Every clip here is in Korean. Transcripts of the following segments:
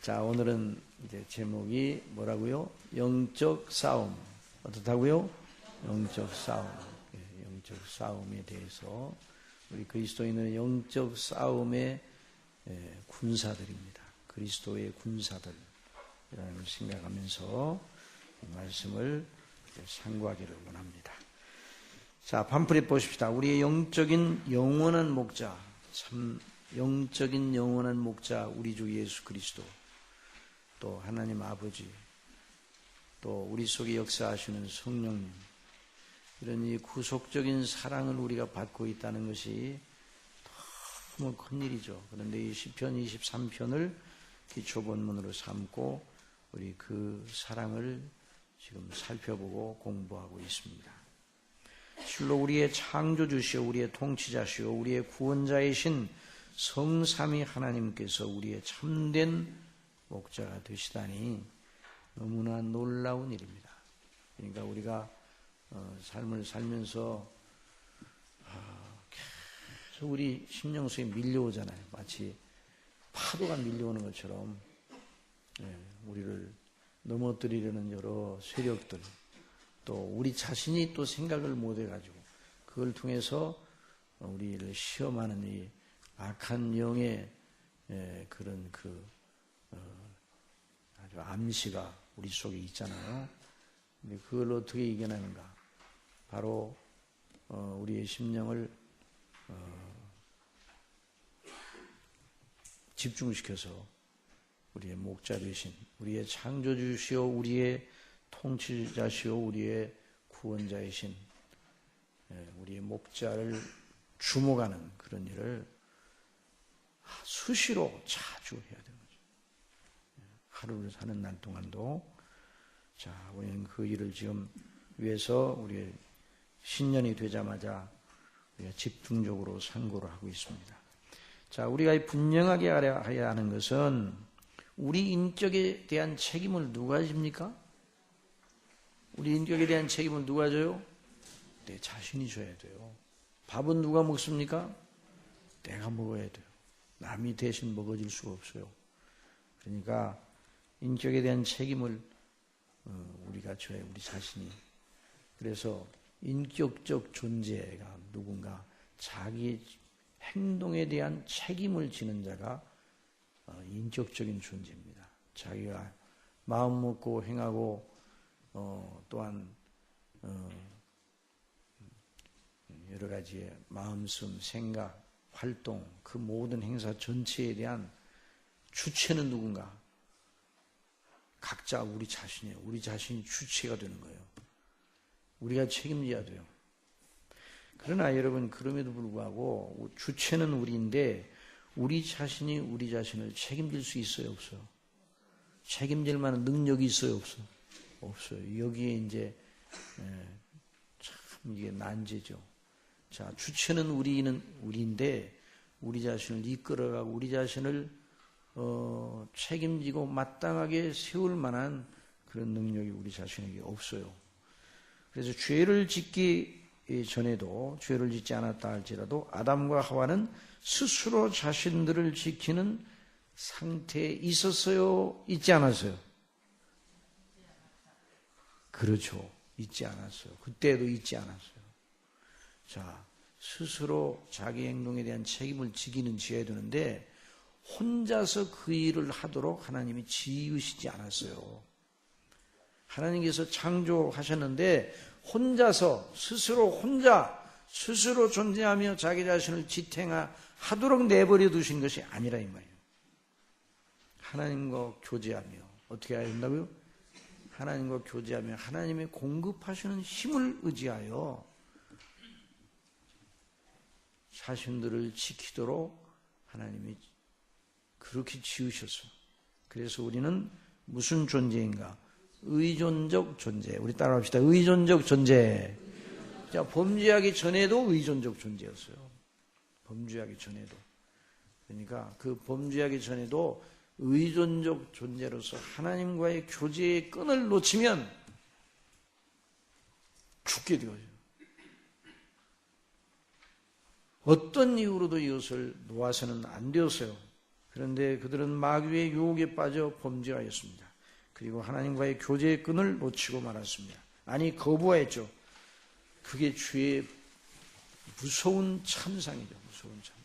자, 오늘은 이제 제목이 뭐라고요? 영적 싸움. 어떻다고요? 영적 싸움. 영적 싸움에 대해서 우리 그리스도인은 영적 싸움의 군사들입니다. 그리스도의 군사들이라는 걸 생각하면서 말씀을 상고하기를 원합니다. 자, 팜플릿 보십시다. 우리의 영적인 영원한 목자, 참 영적인 영원한 목자 우리 주 예수 그리스도, 또 하나님 아버지, 또 우리 속에 역사하시는 성령님, 이런 이 구속적인 사랑을 우리가 받고 있다는 것이 너무 큰일이죠. 그런데 이 시편 23편을 기초본문으로 삼고 우리 그 사랑을 지금 살펴보고 공부하고 있습니다. 실로 우리의 창조주시오, 우리의 통치자시오, 우리의 구원자이신 성삼위 하나님께서 우리의 참된 목자가 되시다니 너무나 놀라운 일입니다. 그러니까 우리가 삶을 살면서 계속 우리 심령 속에 밀려오잖아요. 마치 파도가 밀려오는 것처럼 우리를 넘어뜨리려는 여러 세력들, 또 우리 자신이 또 생각을 못해가지고 그걸 통해서 우리를 시험하는 이 악한 영의 그런 아주 암시가 우리 속에 있잖아요. 근데 그걸 어떻게 이겨내는가? 바로 우리의 심령을 집중시켜서 우리의 목자 되신, 우리의 창조주시오, 우리의 통치자시오, 우리의 구원자이신 우리의 목자를 주목하는 그런 일을 수시로 자주 해야 되는 거죠. 하루를 사는 날 동안도. 자, 우리는 그 일을 지금 위해서 우리 신년이 되자마자 우리가 집중적으로 상고를 하고 있습니다. 자, 우리가 분명하게 알아야 하는 것은 우리 인격에 대한 책임을 누가 집니까? 우리 인격에 대한 책임을 누가 져요? 내 자신이 져야 돼요. 밥은 누가 먹습니까? 내가 먹어야 돼요. 남이 대신 먹어줄 수가 없어요. 그러니까 인격에 대한 책임을 우리가 져야 우리 자신이. 그래서 인격적 존재가 누군가 자기 행동에 대한 책임을 지는 자가 인격적인 존재입니다. 자기가 마음 먹고 행하고 또한 여러 가지의 마음씀, 생각, 활동, 그 모든 행사 전체에 대한 주체는 누군가? 각자 우리 자신이에요. 우리 자신이 주체가 되는 거예요. 우리가 책임져야 돼요. 그러나 여러분, 그럼에도 불구하고 주체는 우리인데 우리 자신이 우리 자신을 책임질 수 있어요, 없어요? 책임질 만한 능력이 있어요, 없어요? 없어요. 여기에 이제 참 이게 난제죠. 자, 주체는 우리인데 우리 자신을 이끌어가고 우리 자신을 책임지고 마땅하게 세울 만한 그런 능력이 우리 자신에게 없어요. 그래서 죄를 짓기 전에도, 죄를 짓지 않았다 할지라도 아담과 하와는 스스로 자신들을 지키는 상태에 있었어요? 있지 않았어요? 그렇죠. 있지 않았어요. 그때도 있지 않았어요. 자, 스스로 자기 행동에 대한 책임을 지기는 지어야 되는데 혼자서 그 일을 하도록 하나님이 지으시지 않았어요. 하나님께서 창조하셨는데 혼자서 스스로 존재하며 자기 자신을 지탱하도록 내버려 두신 것이 아니라 이 말이에요. 하나님과 교제하며 어떻게 해야 된다고요? 하나님과 교제하며 하나님의 공급하시는 힘을 의지하여 자신들을 지키도록 하나님이 그렇게 지으셨어요. 그래서 우리는 무슨 존재인가? 의존적 존재. 우리 따라합시다. 의존적 존재. 자, 범죄하기 전에도 의존적 존재였어요. 범죄하기 전에도. 그러니까 그 범죄하기 전에도 의존적 존재로서 하나님과의 교제의 끈을 놓치면 죽게 되어요. 어떤 이유로도 이것을 놓아서는 안 되었어요. 그런데 그들은 마귀의 유혹에 빠져 범죄하였습니다. 그리고 하나님과의 교제의 끈을 놓치고 말았습니다. 아니, 거부하였죠. 그게 죄의 무서운 참상이죠. 무서운 참상.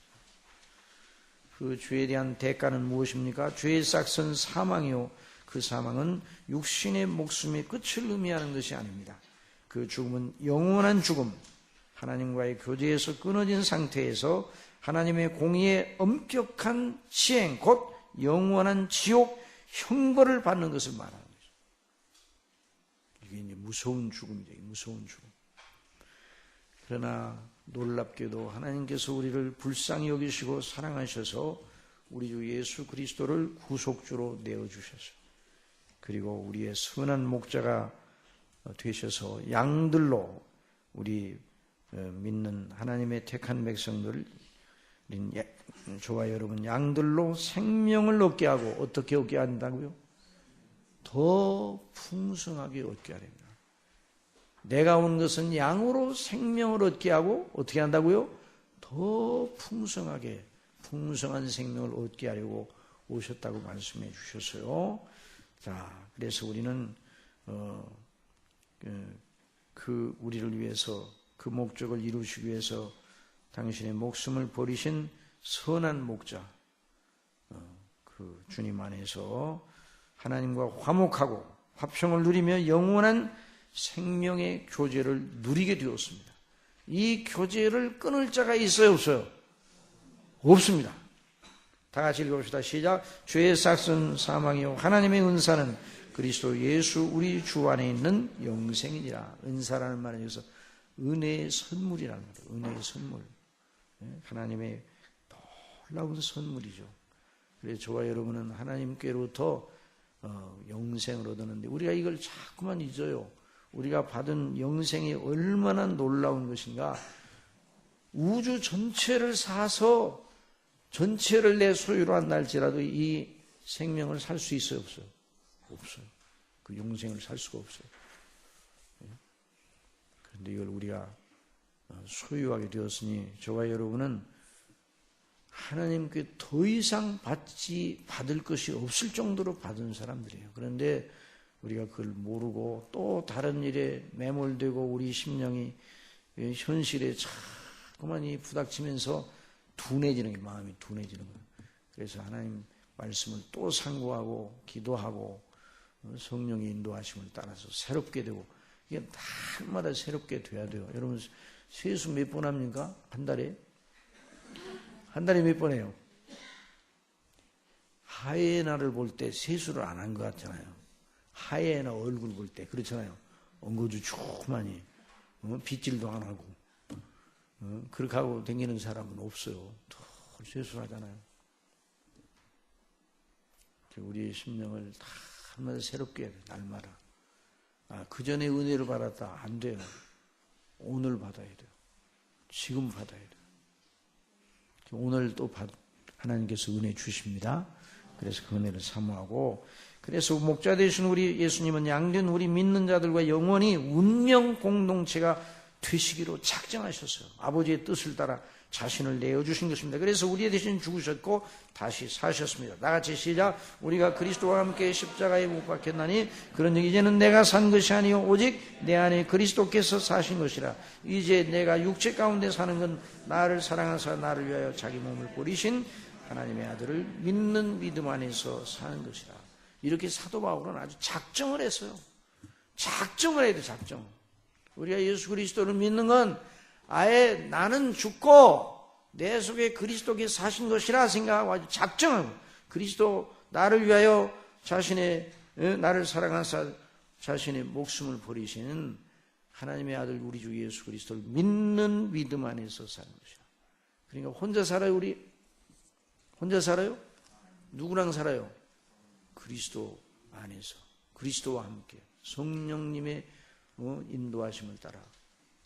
그 죄에 대한 대가는 무엇입니까? 죄의 싹은 사망이요, 그 사망은 육신의 목숨의 끝을 의미하는 것이 아닙니다. 그 죽음은 영원한 죽음, 하나님과의 교제에서 끊어진 상태에서 하나님의 공의의 엄격한 시행, 곧 영원한 지옥 형벌을 받는 것을 말하는 거죠. 이게 이제 무서운 죽음이죠. 무서운 죽음. 그러나 놀랍게도 하나님께서 우리를 불쌍히 여기시고 사랑하셔서 우리 주 예수 그리스도를 구속주로 내어주셨어요. 그리고 우리의 선한 목자가 되셔서 양들로 우리 믿는 하나님의 택한 백성들, 저와 여러분 양들로 생명을 얻게 하고, 어떻게 얻게 한다고요? 더 풍성하게 얻게 하랍니다. 내가 온 것은 양으로 생명을 얻게 하고 어떻게 한다고요? 더 풍성하게, 풍성한 생명을 얻게 하려고 오셨다고 말씀해 주셨어요. 자, 그래서 우리는 우리를 위해서, 그 목적을 이루시기 위해서 당신의 목숨을 버리신 선한 목자, 그 주님 안에서 하나님과 화목하고 화평을 누리며 영원한 생명의 교제를 누리게 되었습니다. 이 교제를 끊을 자가 있어요, 없어요? 없습니다. 다 같이 읽어봅시다. 시작. 죄의 싹은 사망이요, 하나님의 은사는 그리스도 예수 우리 주 안에 있는 영생이니라. 은사라는 말은 여기서 은혜의 선물이라는 거예요. 은혜의 선물. 하나님의 놀라운 선물이죠. 그래서 저와 여러분은 하나님께로부터 영생을 얻었는데 우리가 이걸 자꾸만 잊어요. 우리가 받은 영생이 얼마나 놀라운 것인가. 우주 전체를 사서 전체를 내 소유로 한다 할지라도 이 생명을 살 수 있어요, 없어요? 없어요. 그 영생을 살 수가 없어요. 그런데 이걸 우리가 소유하게 되었으니 저와 여러분은 하나님께 더 이상 받을 것이 없을 정도로 받은 사람들이에요. 그런데 우리가 그걸 모르고 또 다른 일에 매몰되고 우리 심령이 현실에 자꾸만 부닥치면서 둔해지는 게, 마음이 둔해지는 거예요. 그래서 하나님 말씀을 또 상고하고 기도하고 성령의 인도하심을 따라서 새롭게 되고, 이게 날마다 새롭게 돼야 돼요. 여러분 세수 몇 번 합니까? 한 달에? 한 달에 몇 번 해요? 하이에나를 볼 때 세수를 안 한 것 같잖아요. 하이에나 얼굴 볼 때 그렇잖아요. 엉거주 조그마니 빗질도 안 하고 그렇게 하고 다니는 사람은 없어요. 더 세수를 하잖아요. 우리의 심령을 다 한마디 새롭게 해야 돼요. 날마다. 그 전에 은혜를 받았다. 안 돼요. 오늘 받아야 돼요. 지금 받아야 돼요. 오늘 또 하나님께서 은혜 주십니다. 그래서 그 은혜를 사모하고, 그래서 목자 되신 우리 예수님은 양된 우리 믿는 자들과 영원히 운명 공동체가 되시기로 작정하셨어요. 아버지의 뜻을 따라 자신을 내어주신 것입니다. 그래서 우리의 대신 죽으셨고 다시 사셨습니다. 나같이 시작. 우리가 그리스도와 함께 십자가에 못 박혔나니 그런즉 이제는 내가 산 것이 아니요 오직 내 안에 그리스도께서 사신 것이라. 이제 내가 육체 가운데 사는 건 나를 사랑하사 나를 위하여 자기 몸을 버리신 하나님의 아들을 믿는 믿음 안에서 사는 것이라. 이렇게 사도 바울은 아주 작정을 했어요. 작정을 해야 돼. 작정. 우리가 예수 그리스도를 믿는 건 아예 나는 죽고 내 속에 그리스도께 사신 것이라 생각하고 아주 작정하고, 그리스도 나를 위하여 나를 사랑하사 자신의 목숨을 버리시는 하나님의 아들 우리 주 예수 그리스도를 믿는 믿음 안에서 사는 것이라. 그러니까 혼자 살아요? 우리 혼자 살아요? 누구랑 살아요? 그리스도 안에서, 그리스도와 함께 성령님의 인도하심을 따라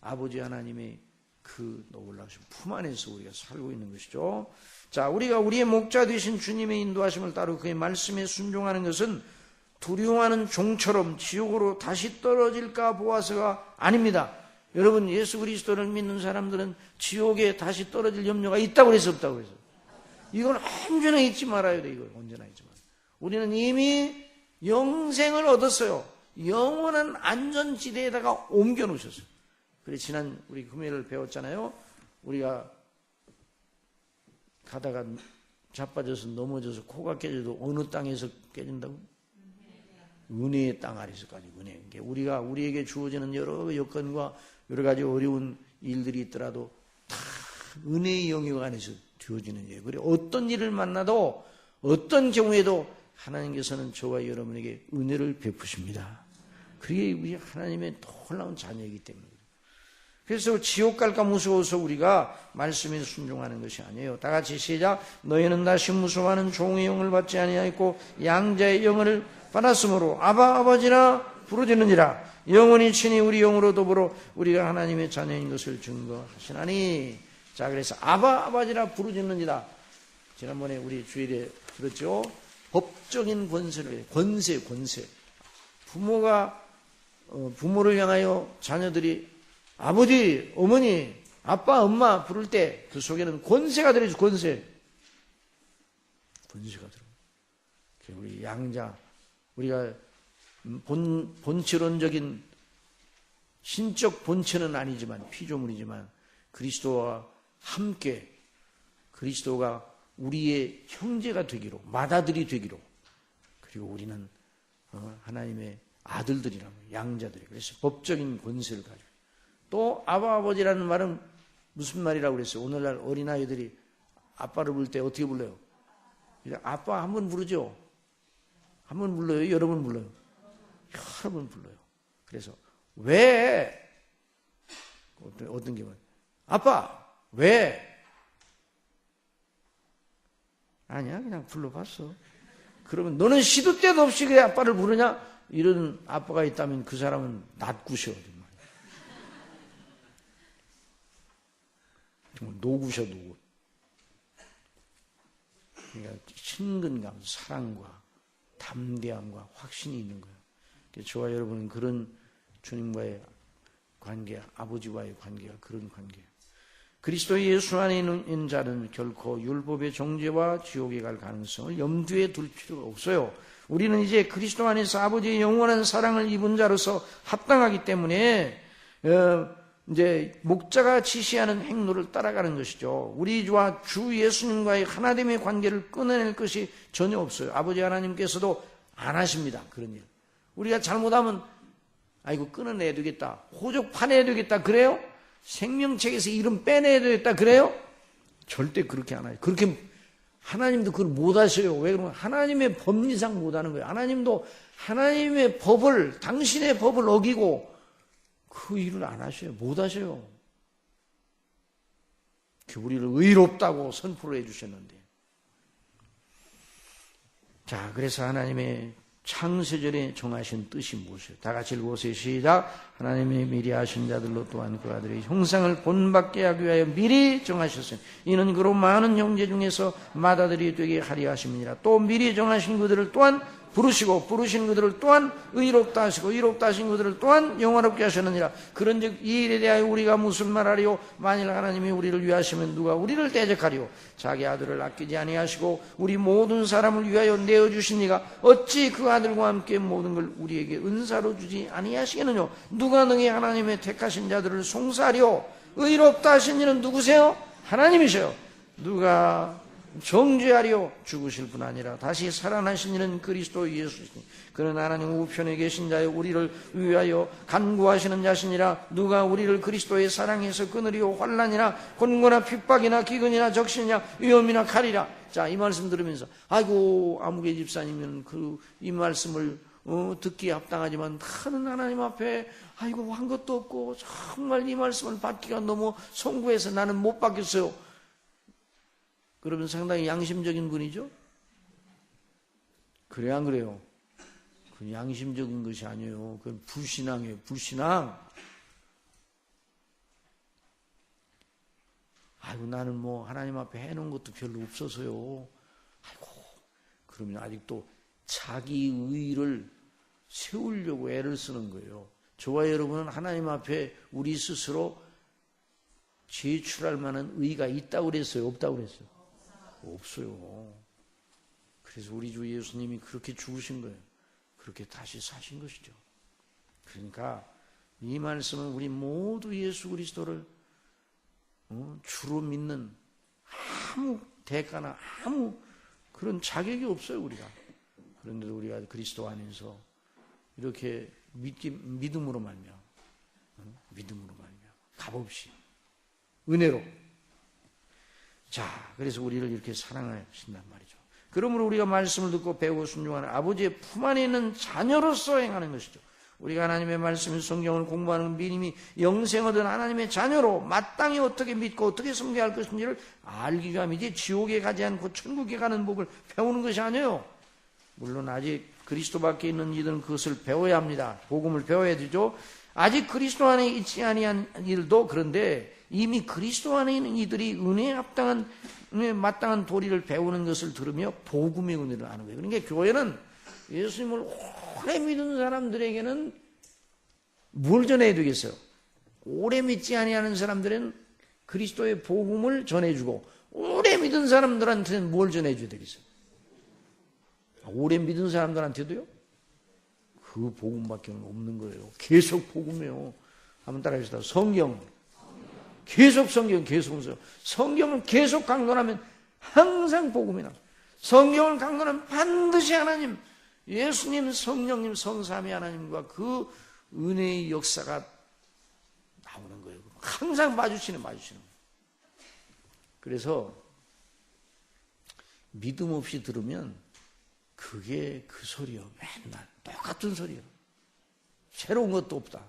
아버지 하나님의 그 놀라우신 품 안에서 우리가 살고 있는 것이죠. 자, 우리가 우리의 목자 되신 주님의 인도하심을 따르고 그의 말씀에 순종하는 것은 두려워하는 종처럼 지옥으로 다시 떨어질까 보아서가 아닙니다. 여러분, 예수 그리스도를 믿는 사람들은 지옥에 다시 떨어질 염려가 있다고 해서 없다고 해서 이건 언제나 잊지 말아야 돼. 이걸 언제나 잊지 말아요. 우리는 이미 영생을 얻었어요. 영원한 안전지대에다가 옮겨 놓으셨어요. 그래서 지난 우리 금요일을 배웠잖아요. 우리가 가다가 자빠져서 넘어져서 코가 깨져도 어느 땅에서 깨진다고? 은혜의 땅 아래서까지. 은혜. 우리가 우리에게 주어지는 여러 여건과 여러 가지 어려운 일들이 있더라도 다 은혜의 영역 안에서 주어지는 일이에요. 그래 어떤 일을 만나도 어떤 경우에도 하나님께서는 저와 여러분에게 은혜를 베푸십니다. 그게 우리 하나님의 놀라운 자녀이기 때문에. 그래서 지옥 갈까 무서워서 우리가 말씀에 순종하는 것이 아니에요. 다 같이 시작. 너희는 다시 무서워하는 종의 영을 받지 아니하였고 양자의 영을 받았으므로 아바 아버지라 부르짖느니라. 영원히 친히 우리 영으로 더불어 우리가 하나님의 자녀인 것을 증거하시나니. 자, 그래서 아바 아버지라 부르짖느니라. 지난번에 우리 주일에 들었죠. 법적인 권세를, 권세. 부모가 부모를 향하여 자녀들이 아버지, 어머니, 아빠, 엄마 부를 때 그 속에는 권세가 들어있어. 권세가 들어. 우리 양자, 우리가 본체론적인 신적 본체는 아니지만 피조물이지만 그리스도와 함께 그리스도가 우리의 형제가 되기로, 맏아들이 되기로, 그리고 우리는 하나님의 아들들이라고, 양자들이. 그래서 법적인 권세를 가지고. 또 아바 아버지라는 말은 무슨 말이라고 그랬어요? 오늘날 어린아이들이 아빠를 부를 때 어떻게 불러요? 아빠 한 번 부르죠? 한 번 불러요? 여러 번 불러요? 여러 번 불러요. 그래서 왜? 어떤 경우는 아빠 왜? 아니야, 그냥 불러봤어. 그러면 너는 시도 때도 없이 그 아빠를 부르냐? 이런 아빠가 있다면 그 사람은 낫구셔. 정말 노구셔, 노구. 그러니까 친근감, 사랑과 담대함과 확신이 있는 거예요. 저와 여러분은 그런 주님과의 관계, 아버지와의 관계가 그런 관계예요. 그리스도 예수 안에 있는 자는 결코 율법의 정죄와 지옥에 갈 가능성을 염두에 둘 필요가 없어요. 우리는 이제 그리스도 안에서 아버지의 영원한 사랑을 입은 자로서 합당하기 때문에 이제 목자가 지시하는 행로를 따라가는 것이죠. 우리 주와 주 예수님과의 하나됨의 관계를 끊어낼 것이 전혀 없어요. 아버지 하나님께서도 안 하십니다. 그런 일. 우리가 잘못하면 아이고 끊어내야 되겠다. 호적 파내야 되겠다. 그래요? 생명책에서 이름 빼내야 되겠다. 그래요? 절대 그렇게 안 해요. 그렇게 하나님도 그걸 못 하셔요. 왜 그러면 하나님의 법리상 못 하는 거예요. 하나님도 하나님의 법을, 당신의 법을 어기고 그 일을 안 하셔요. 못 하셔요. 우리를 의롭다고 선포를 해주셨는데. 자, 그래서 하나님의 창세전에 정하신 뜻이 무엇이에요? 다 같이 읽어보세요. 시작. 하나님이 미리 하신 자들로 또한 그 아들의 형상을 본받게 하기 위하여 미리 정하셨어요. 이는 그로 많은 형제 중에서 맏아들이 되게 하려 하심이니라. 또 미리 정하신 그들을 또한 부르시고 부르신 그들을 또한 의롭다 하시고 의롭다 하신 그들을 또한 영화롭게 하셨느니라. 그런즉 이 일에 대하여 우리가 무슨 말하리요? 만일 하나님이 우리를 위하시면 누가 우리를 대적하리요? 자기 아들을 아끼지 아니하시고 우리 모든 사람을 위하여 내어주신 이가 어찌 그 아들과 함께 모든 걸 우리에게 은사로 주지 아니하시겠느냐? 누가 능히 하나님의 택하신 자들을 송사하리요? 의롭다 하신 이는 누구세요? 하나님이셔요. 누가 정죄하려 죽으실 뿐 아니라 다시 살아나신 이는 그리스도 예수시니 그는 하나님 우편에 계신 자여 우리를 위하여 간구하시는 자시니라. 누가 우리를 그리스도의 사랑에서 끊으리요? 환난이나 곤고나 핍박이나 기근이나 적신이나 위험이나 칼이라. 자, 이 말씀 들으면서 아이고 아무개 집사님은 이 말씀을 듣기에 합당하지만 나는 하나님 앞에 아이고 한 것도 없고 정말 이 말씀을 받기가 너무 송구해서 나는 못 받겠어요. 그러면 상당히 양심적인 분이죠? 그래 안 그래요? 그건 양심적인 것이 아니에요. 그건 불신앙이에요. 불신앙. 아이고 나는 뭐 하나님 앞에 해놓은 것도 별로 없어서요. 아이고 그러면 아직도 자기 의를 세우려고 애를 쓰는 거예요. 저와 여러분은 하나님 앞에 우리 스스로 제출할 만한 의가 있다고 그랬어요? 없다고 그랬어요? 없어요. 그래서 우리 주 예수님이 그렇게 죽으신 거예요. 그렇게 다시 사신 것이죠. 그러니까 이 말씀은 우리 모두 예수 그리스도를 주로 믿는 아무 대가나 아무 그런 자격이 없어요, 우리가. 그런데도 우리가 그리스도 안에서 이렇게 믿음으로 말미암아, 믿음으로 말미암아, 값없이 은혜로. 자, 그래서 우리를 이렇게 사랑하신단 말이죠. 그러므로 우리가 말씀을 듣고 배우고 순종하는 아버지의 품 안에 있는 자녀로서 행하는 것이죠. 우리가 하나님의 말씀, 성경을 공부하는 믿음이 영생 얻은 하나님의 자녀로 마땅히 어떻게 믿고 어떻게 섬겨야 할 것인지를 알기 위함이지 지옥에 가지 않고 천국에 가는 법을 배우는 것이 아니에요. 물론 아직 그리스도 밖에 있는 이들은 그것을 배워야 합니다. 복음을 배워야 되죠. 아직 그리스도 안에 있지 아니한 이들도 그런데 이미 그리스도 안에 있는 이들이 은혜에 마땅한 도리를 배우는 것을 들으며 복음의 은혜를 아는 거예요. 그러니까 교회는 예수님을 오래 믿은 사람들에게는 뭘 전해야 되겠어요? 오래 믿지 아니하는 사람들은 그리스도의 복음을 전해주고 오래 믿은 사람들한테는 뭘 전해줘야 되겠어요? 오래 믿은 사람들한테도요? 그 복음밖에 없는 거예요. 계속 복음이에요. 한번 따라해주시다. 성경. 계속 성경, 계속 성경을 계속 강론하면 항상 복음이 나와요. 성경을 강론하면 반드시 하나님, 예수님, 성령님, 성삼위 하나님과 그 은혜의 역사가 나오는 거예요. 항상 마주치는 거예요. 그래서 믿음 없이 들으면 그게 그 소리요. 맨날 똑같은 소리요. 새로운 것도 없다.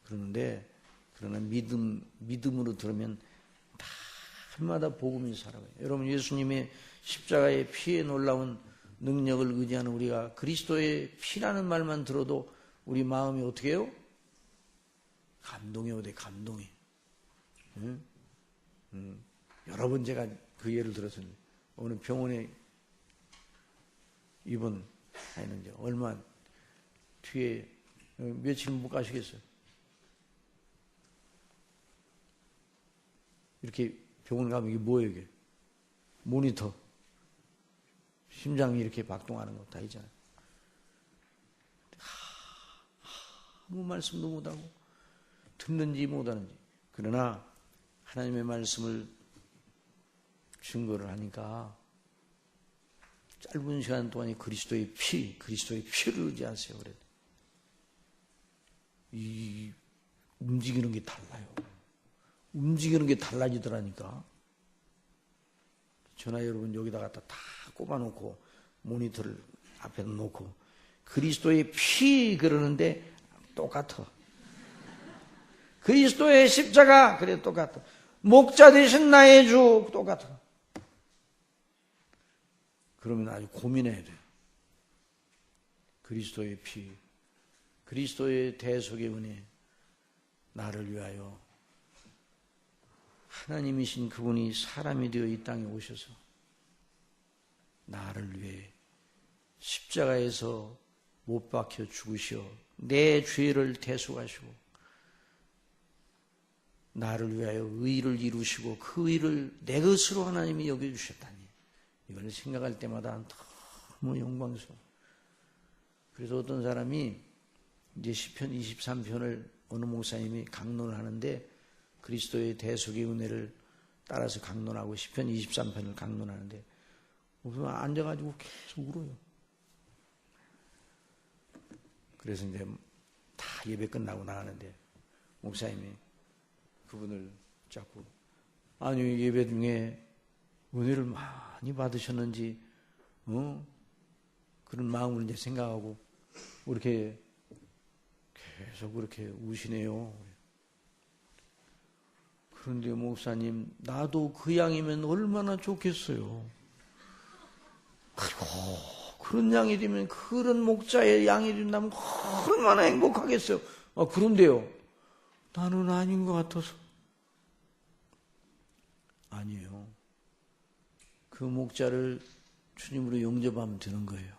그러나 믿음으로 들으면 날마다 복음이 살아가요. 여러분, 예수님의 십자가의 피에 놀라운 능력을 의지하는 우리가 그리스도의 피라는 말만 들어도 우리 마음이 어떻게 해요? 감동이 오대, 감동이. 응? 여러 번 제가 그 예를 들었습니다. 어느 병원에 입원했는데 얼마 뒤에 며칠 못 가시겠어요? 이렇게 병원 가면 이게 뭐예요, 이게? 모니터. 심장이 이렇게 박동하는 거 다 있잖아요. 아무 말씀도 못하고, 듣는지 못하는지. 그러나, 하나님의 말씀을 증거를 하니까, 짧은 시간 동안에 그리스도의 피를 의지하세요. 그래. 이, 움직이는 게 달라요. 움직이는 게 달라지더라니까. 전화 여러분 여기다 갖다 다 꼽아놓고 모니터를 앞에 놓고 그리스도의 피 그러는데 똑같아. 그리스도의 십자가 그래 똑같아. 목자 되신 나의 주 똑같아. 그러면 아주 고민해야 돼요. 그리스도의 피, 그리스도의 대속의 은혜, 나를 위하여 하나님이신 그분이 사람이 되어 이 땅에 오셔서 나를 위해 십자가에서 못 박혀 죽으시어 내 죄를 대속하시고 나를 위하여 의를 이루시고 그 의를 내 것으로 하나님이 여겨주셨다니 이걸 생각할 때마다 너무 영광스러워. 그래서 어떤 사람이 이제 시편 23편을 어느 목사님이 강론을 하는데 그리스도의 대속의 은혜를 따라서 강론하고 시편 23편을 강론하는데 무슨 앉아가지고 계속 울어요. 그래서 이제 다 예배 끝나고 나가는데 목사님이 그분을 자꾸 아니 예배 중에 은혜를 많이 받으셨는지 그런 마음을 이제 생각하고 이렇게 계속 그렇게 우시네요. 그런데 목사님 나도 그 양이면 얼마나 좋겠어요. 아이고 그런 양이 되면 그런 목자의 양이 된다면 얼마나 행복하겠어요. 아, 그런데요 나는 아닌 것 같아서. 아니에요. 그 목자를 주님으로 영접하면 되는 거예요.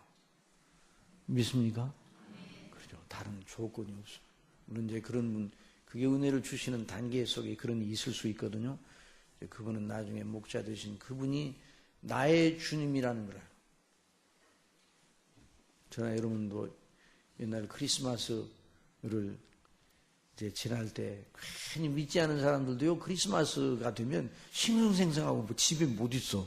믿습니까? 그렇죠. 다른 조건이 없어요. 물론 이제 그런 분, 그게 은혜를 주시는 단계 속에 그런 일이 있을 수 있거든요. 그분은 나중에 목자 되신 그분이 나의 주님이라는 거라. 저나 여러분도 옛날 크리스마스를 이제 지날 때 괜히 믿지 않은 사람들도요, 크리스마스가 되면 싱숭생숭하고 뭐 집에 못 있어.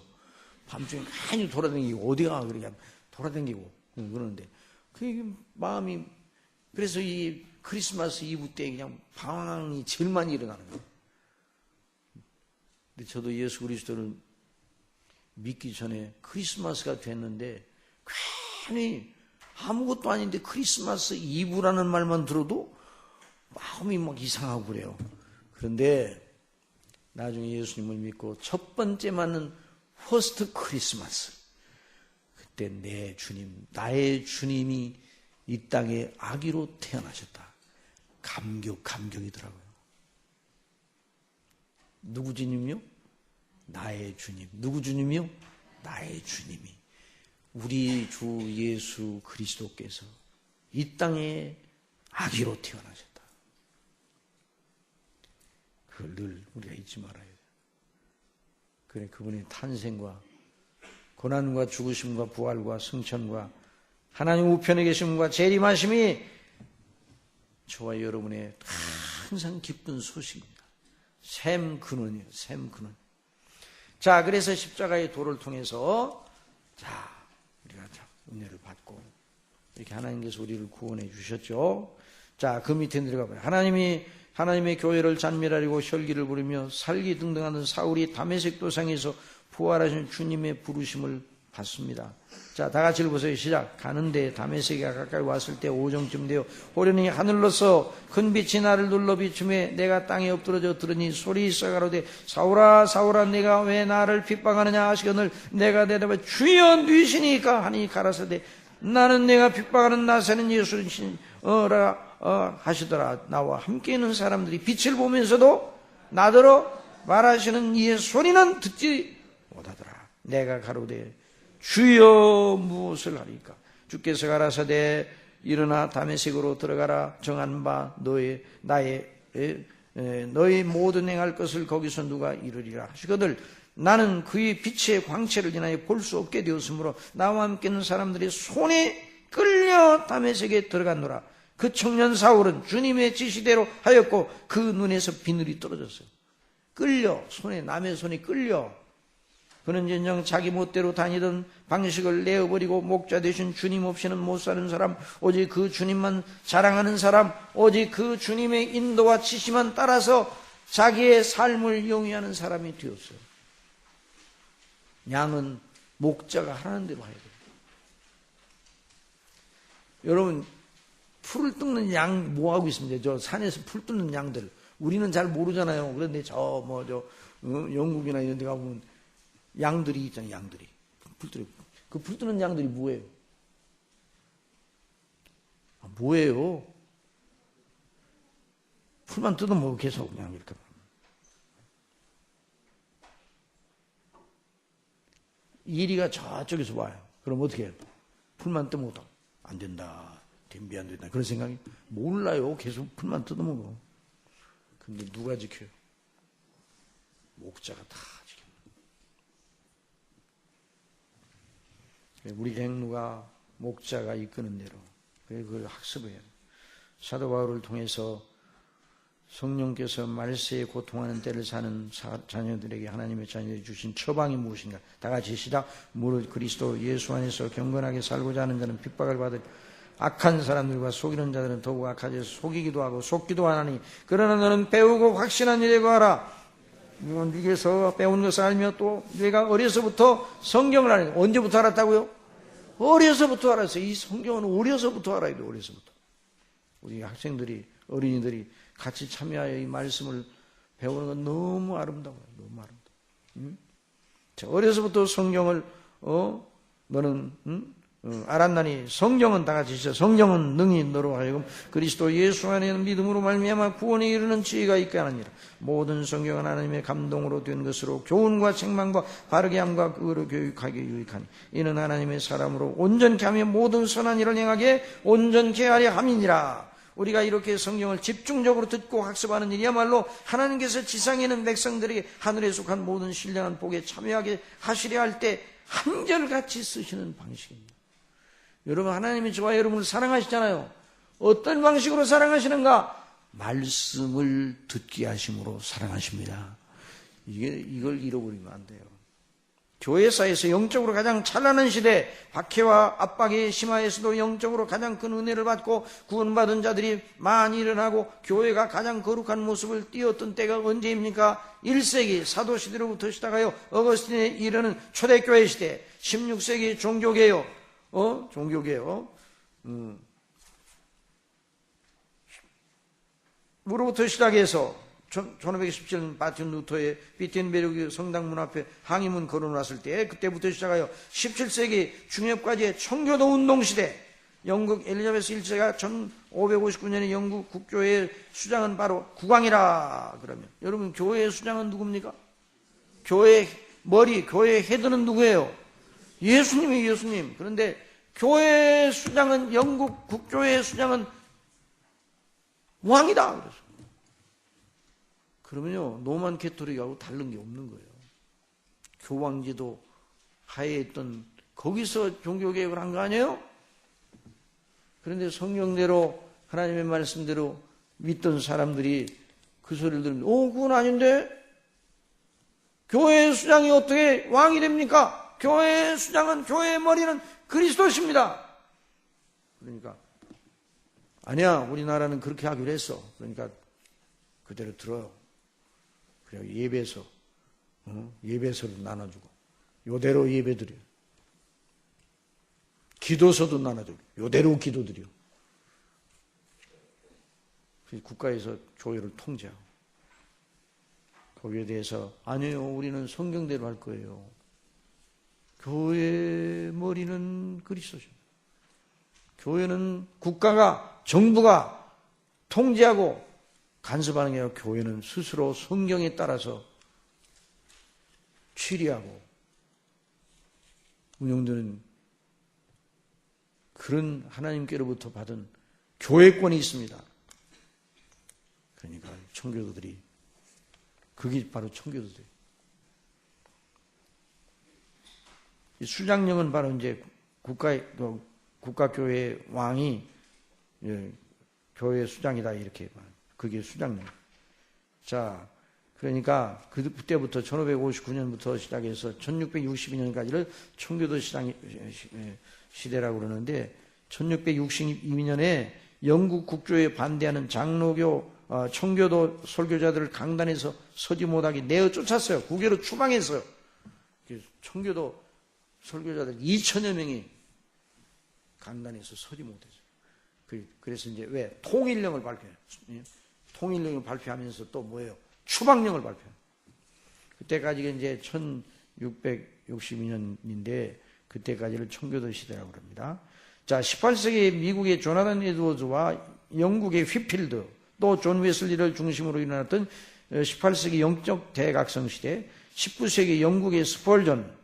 밤중에 괜히 돌아다니고 어디가 그렇게 돌아다니고 그러는데 그 마음이, 그래서 이 크리스마스 이브 때 그냥 방황이 제일 많이 일어나는 거예요. 근데 저도 예수 그리스도를 믿기 전에 크리스마스가 됐는데 괜히 아무것도 아닌데 크리스마스 이브라는 말만 들어도 마음이 막 이상하고 그래요. 그런데 나중에 예수님을 믿고 첫 번째 맞는 퍼스트 크리스마스, 그때 내 주님, 나의 주님이 이 땅에 아기로 태어나셨다. 감격이더라고요. 누구 주님이요? 나의 주님. 누구 주님이요? 나의 주님이. 우리 주 예수 그리스도께서 이 땅에 아기로 태어나셨다. 그걸 늘 우리가 잊지 말아야 돼요. 그래, 그분의 탄생과 고난과 죽으심과 부활과 승천과 하나님 우편에 계심과 재림하심이 저와 여러분의 항상 기쁜 소식입니다. 샘 근원이에요. 샘 근원. 자, 그래서 십자가의 도를 통해서 자, 우리가 은혜를 받고 이렇게 하나님께서 우리를 구원해 주셨죠. 자, 그 밑에 들어가봐요. 하나님의 교회를 찬미하리고 혈기를 부르며 살기 등등하는 사울이 다메섹 도상에서 부활하신 주님의 부르심을 받습니다. 자, 다 같이 읽으세요. 시작. 가는데 다메섹이가 가까이 왔을 때 오정쯤 되어 호련히 하늘로서 큰 빛이 나를 눌러 비추매 내가 땅에 엎드러져 들으니 소리 있어 가로되 사울아 사울아 내가 왜 나를 핍박하느냐 하시거늘 내가 대답해 주여 누이시니까 하니 가라사대 나는 내가 핍박하는 나사는 예수니라 하시더라. 나와 함께 있는 사람들이 빛을 보면서도 나더러 말하시는 이의 소리는 듣지 못하더라. 내가 가로되 주여 무엇을 하리까? 주께서 가라사대 일어나 다메섹으로 들어가라. 정한 바 너의 모든 행할 것을 거기서 누가 이루리라 하시거늘 나는 그의 빛의 광채를 인하여 볼 수 없게 되었으므로 나와 함께 있는 사람들이 손에 끌려 다메섹에 들어갔노라. 그 청년 사울은 주님의 지시대로 하였고 그 눈에서 비늘이 떨어졌어요. 끌려, 손에, 남의 손이 끌려. 그는 전령 자기 멋대로 다니던 방식을 내어버리고 목자 되신 주님 없이는 못 사는 사람, 오직 그 주님만 자랑하는 사람, 오직 그 주님의 인도와 지시만 따라서 자기의 삶을 영위하는 사람이 되었어요. 양은 목자가 하라는 대로 해야 돼요. 여러분, 풀을 뜯는 양 뭐하고 있습니다. 저 산에서 풀 뜯는 양들. 우리는 잘 모르잖아요. 그런데 영국이나 이런 데 가보면 양들이 있잖아요. 양들이. 그 풀 뜯는 양들이 뭐예요? 뭐예요? 풀만 뜯어먹어 계속 그냥 이렇게. 이리가 저쪽에서 와요. 그럼 어떻게 해요? 풀만 뜯어먹다. 안 된다. 덤비 안 된다. 그런 생각이 몰라요. 계속 풀만 뜯어먹어. 근데 누가 지켜요? 목자가 다 지켜요. 우리 행루가 목자가 이끄는 대로 그걸 학습해야 돼요. 사도 바울을 통해서 성령께서 말세에 고통하는 때를 사는 자녀들에게 하나님의 자녀들이 주신 처방이 무엇인가? 다 같이 시작. 무릇 그리스도 예수 안에서 경건하게 살고자 하는 자는 핍박을 받을 악한 사람들과 속이는 자들은 더욱 악하지 속이기도 하고 속기도 하나니 그러나 너는 배우고 확신한 일에 거하라. 네게서 배운 것을 알며 또 내가 어려서부터 성경을 알아야 돼. 언제부터 알았다고요? 어려서부터 알았어요. 이 성경은 어려서부터 알아야 돼. 어려서부터. 우리 학생들이 어린이들이 같이 참여하여 이 말씀을 배우는 건 너무 아름다워요. 너무 아름다워. 자, 어려서부터 성경을 너는 알았나니 성경은 다 같이 있어. 성경은 능히 너로 하여금 그리스도 예수 안에 믿음으로 말미암아 구원에 이르는 지혜가 있게 하느니라. 모든 성경은 하나님의 감동으로 된 것으로 교훈과 책망과 바르게 함과 그거로 교육하게 유익하니 이는 하나님의 사람으로 온전케 하며 모든 선한 일을 행하게 온전케 하려 함이니라. 우리가 이렇게 성경을 집중적으로 듣고 학습하는 일이야말로 하나님께서 지상에 있는 백성들에게 하늘에 속한 모든 신령한 복에 참여하게 하시려 할 때 한결같이 쓰시는 방식입니다. 여러분, 하나님이 저와 여러분을 사랑하시잖아요. 어떤 방식으로 사랑하시는가? 말씀을 듣게 하심으로 사랑하십니다. 이걸 잃어버리면 안 돼요. 교회사에서 영적으로 가장 찬란한 시대, 박해와 압박이 심하에서도 영적으로 가장 큰 은혜를 받고 구원받은 자들이 많이 일어나고 교회가 가장 거룩한 모습을 띄었던 때가 언제입니까? 1세기 사도시대로부터 시작하여 어거스틴에 이르는 초대교회 시대, 16세기 종교개혁, 무로부터 시작해서 1517년 마틴 루터의 비텐베르그 성당 문 앞에 항의문 걸어놨을 때 그때부터 시작하여 17세기 중엽까지의 청교도 운동시대, 영국 엘리자베스 1세가 1559년에 영국 국교회의 수장은 바로 국왕이라 그러면 여러분, 교회의 수장은 누굽니까? 교회의 머리, 교회의 헤드는 누구예요? 예수님이에요, 예수님. 그런데 교회의 수장은, 영국 국교회의 수장은 왕이다 그래서. 그러면요, 로만 캐토릭하고 다른 게 없는 거예요. 교황제도 하에 있던 거기서 종교개혁을 한 거 아니에요? 그런데 성경대로 하나님의 말씀대로 믿던 사람들이 그 소리를 들으면 그건 아닌데? 교회의 수장이 어떻게 왕이 됩니까? 교회의 수장은, 교회의 머리는 그리스도십니다. 그러니까 아니야, 우리나라는 그렇게 하기로 했어. 그러니까 그대로 들어요. 그래요. 예배소, 예배소도 나눠주고, 요대로 예배드려요. 기도서도 나눠주고, 요대로 기도드려요. 국가에서 교회를 통제하고, 거기에 대해서 아니에요, 우리는 성경대로 할 거예요. 교회의 머리는 그리스도십니다. 교회는 국가가, 정부가 통제하고 간섭하는 게 아니라 교회는 스스로 성경에 따라서 취리하고 운영되는 그런 하나님께로부터 받은 교회권이 있습니다. 그러니까 청교도들이, 그게 바로 청교도들이에요. 이 수장령은 바로 이제 국가교회 왕이 교회 수장이다 이렇게 말합니다. 그게 수장령. 자, 그러니까 그때부터 1559년부터 시작해서 1662년까지를 청교도 시대라고 그러는데 1662년에 영국 국교에 반대하는 장로교, 청교도 설교자들을 강단에서 서지 못하게 내어 쫓았어요. 국외로 추방했어요. 청교도 설교자들 2천여 명이 강단에서 서지 못했어요. 그래서 이제 왜? 통일령을 발표해요. 통일령을 발표하면서 또 뭐예요? 추방령을 발표해요. 그때까지가 이제 1662년인데 그때까지를 청교도 시대라고 합니다. 자, 18세기 미국의 조나단 에드워즈와 영국의 휘필드, 또 존 웨슬리를 중심으로 일어났던 18세기 영적 대각성 시대, 19세기 영국의 스펄전,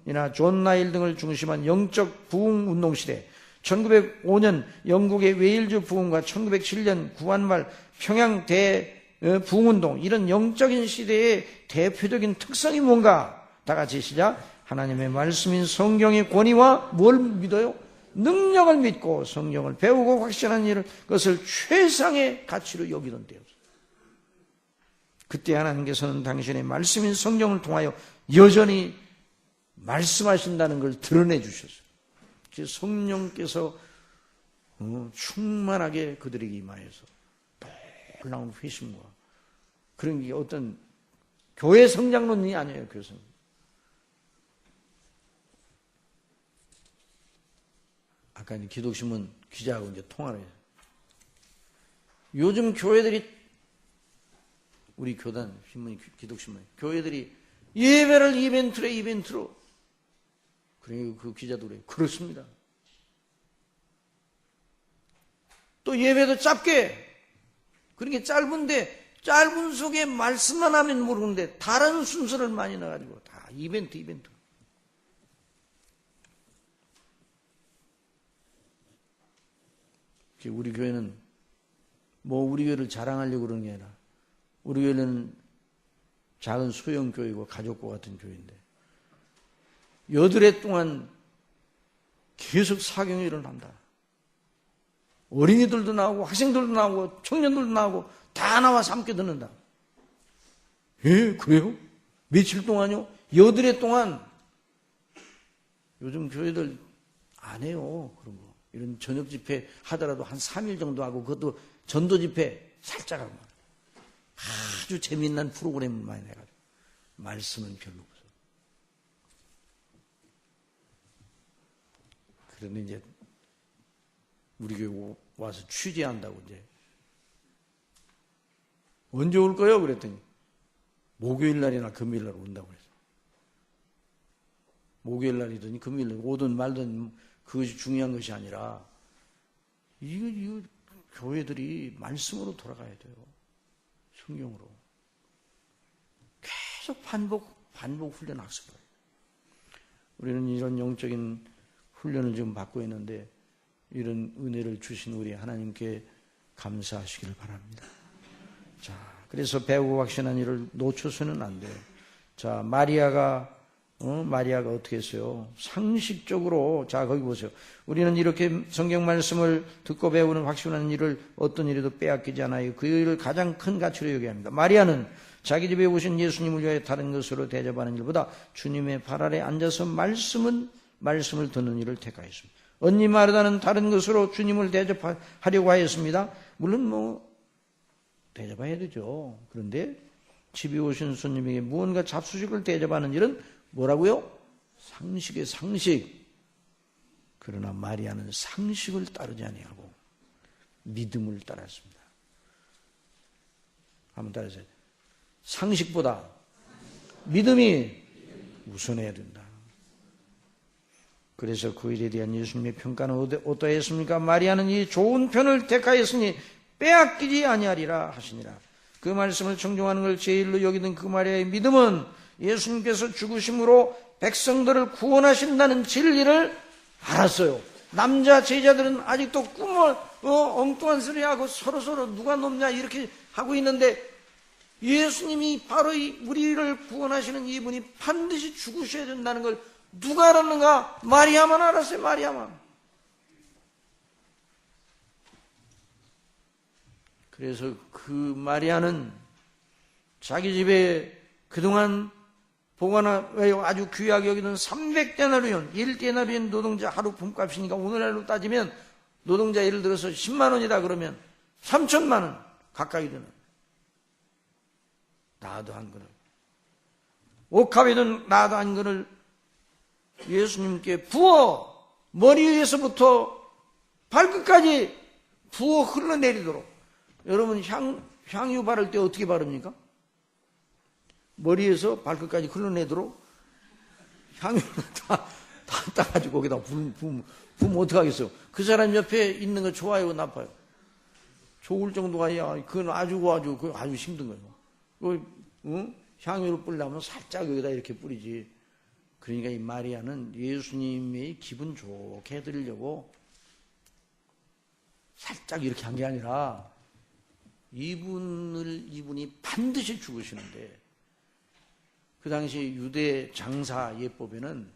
이나 존 나일 등을 중심한 영적 부흥 운동 시대, 1905년 영국의 웨일즈 부흥과 1907년 구한말 평양 대부흥운동, 이런 영적인 시대의 대표적인 특성이 뭔가? 다 같이 시작. 하나님의 말씀인 성경의 권위와 뭘 믿어요? 능력을 믿고 성경을 배우고 확신하는 일을, 그것을 최상의 가치로 여기던 때였어요. 그때 하나님께서는 당신의 말씀인 성경을 통하여 여전히 말씀하신다는 걸 드러내 주셨어요. 성령께서 충만하게 그들에게 임하여서 놀라운 회심과 그런 게 어떤 교회 성장론이 아니에요. 교회 성장. 아까 이제 기독신문 기자하고 이제 통화를 해요. 요즘 교회들이, 우리 교단 신문이 기독신문, 교회들이 예배를 이벤트로. 그러니까 그 기자도 그래요. 그렇습니다. 또 예배도 짧게. 그러니까 짧은데, 짧은 속에 말씀만 하면 모르는데 다른 순서를 많이 넣어가지고 다 이벤트. 우리 교회는 뭐 우리 교회를 자랑하려고 그러는 게 아니라 우리 교회는 작은 소형교회고 가족과 같은 교회인데 여드레 동안 계속 사경이 일어난다. 어린이들도 나오고 학생들도 나오고 청년들도 나오고 다 나와서 함께 듣는다. 예, 그래요? 며칠 동안요? 여드레 동안. 요즘 교회들 안 해요, 그런 거. 이런 저녁 집회 하더라도 한 3일 정도 하고 그것도 전도 집회 살짝 하고 아주 재미난 프로그램을 많이 해가지고 말씀은 별로 없어. 그런데 이제 우리 교회 와서 취재한다고 이제 언제 올 거요? 그랬더니 목요일 날이나 금요일 날 온다고 그랬어. 목요일 날이더니 금요일 날 오든 말든 그것이 중요한 것이 아니라 이거 교회들이 말씀으로 돌아가야 돼요. 성경으로. 계속 반복 훈련 학습을 해요. 우리는 이런 영적인 훈련을 지금 받고 있는데 이런 은혜를 주신 우리 하나님께 감사하시기를 바랍니다. 자, 그래서 배우고 확신한 일을 놓쳐서는 안 돼요. 자, 마리아가 어떻게 했어요? 상식적으로, 자, 거기 보세요. 우리는 이렇게 성경 말씀을 듣고 배우는 확신하는 일을 어떤 일에도 빼앗기지 않아요. 그 일을 가장 큰 가치로 여겨야 합니다. 마리아는 자기 집에 오신 예수님을 위하여 다른 것으로 대접하는 일보다 주님의 발 아래 앉아서 말씀을 듣는 일을 택하였습니다. 언니 마르다는 다른 것으로 주님을 대접하려고 하였습니다. 물론 대접해야 되죠. 그런데 집에 오신 손님에게 무언가 잡수식을 대접하는 일은 뭐라고요? 상식의 상식. 그러나 마리아는 상식을 따르지 아니하고 믿음을 따랐습니다. 한번 따라하세요. 상식보다 믿음이 우선해야 된다. 그래서 그 일에 대한 예수님의 평가는 어떠했습니까? 마리아는 이 좋은 편을 택하였으니 빼앗기지 아니하리라 하시니라. 그 말씀을 청종하는 걸 제일로 여기던 그 마리아의 믿음은 예수님께서 죽으심으로 백성들을 구원하신다는 진리를 알았어요. 남자 제자들은 아직도 꿈을 엉뚱한 소리하고 서로 누가 높냐 이렇게 하고 있는데 예수님이 바로 우리를 구원하시는 이분이 반드시 죽으셔야 된다는 걸 누가 알았는가? 마리아만 알았어요. 마리아만. 그래서 그 마리아는 자기 집에 그동안 보관하여 아주 귀하게 여기는 300데나리온, 1데나리온 노동자 하루 품값이니까 오늘날로 따지면 노동자 예를 들어서 10만 원이다 그러면 3천만 원 가까이 되는 나도 한 그릇, 옥합이든 나도 한 그릇 예수님께 부어 머리 위에서부터 발끝까지 부어 흘러내리도록. 여러분 향유 바를 때 어떻게 바릅니까? 머리에서 발끝까지 흘러내도록 향유를 다 따가지고 거기다 부으면 어떡하겠어요? 그 사람 옆에 있는 거 좋아요, 나빠요? 좋을 정도가 아니야. 그건 아주 힘든 거예요. 향유를 뿌리려면 살짝 여기다 이렇게 뿌리지. 그러니까 이 마리아는 예수님의 기분 좋게 해드리려고 살짝 이렇게 한 게 아니라 이분이 반드시 죽으시는데 그 당시 유대 장사 예법에는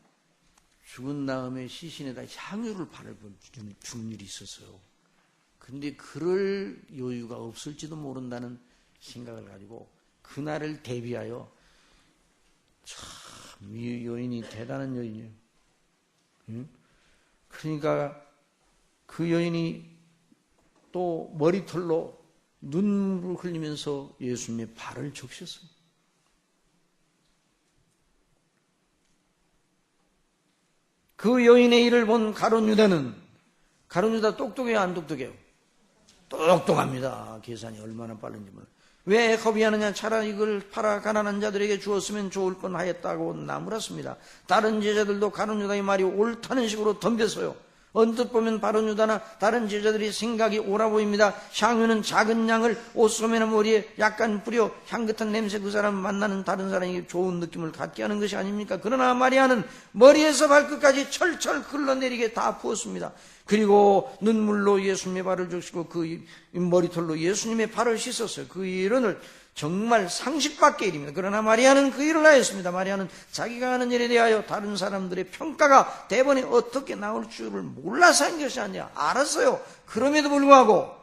죽은 다음에 시신에다 향유를 주는 일이 있었어요. 근데 그럴 여유가 없을지도 모른다는 생각을 가지고 그날을 대비하여 참 이 여인이 대단한 여인이에요. 응? 그러니까 그 여인이 또 머리털로 눈물을 흘리면서 예수님의 발을 적셨어요. 그 여인의 일을 본 가룟 유다 똑똑해요, 안 똑똑해요? 똑똑합니다. 계산이 얼마나 빠른지 몰라요. 왜 허비하느냐? 차라리 이걸 팔아 가난한 자들에게 주었으면 좋을 뻔하였다고 나무랐습니다. 다른 제자들도 가룟 유다의 말이 옳다는 식으로 덤벼서요. 언뜻 보면 바로 유다나 다른 제자들이 생각이 옳아 보입니다. 향유는 작은 양을 옷소매나 머리에 약간 뿌려 향긋한 냄새 그 사람 만나는 다른 사람에게 좋은 느낌을 갖게 하는 것이 아닙니까? 그러나 마리아는 머리에서 발끝까지 철철 흘러내리게 다 부었습니다. 그리고 눈물로 예수님의 발을 적시고 그 머리털로 예수님의 발을 씻었어요. 그 일은 정말 상식 밖의 일입니다. 그러나 마리아는 그 일을 하였습니다. 마리아는 자기가 하는 일에 대하여 다른 사람들의 평가가 대번에 어떻게 나올 줄을 몰라서 한 것이 아니라 알았어요. 그럼에도 불구하고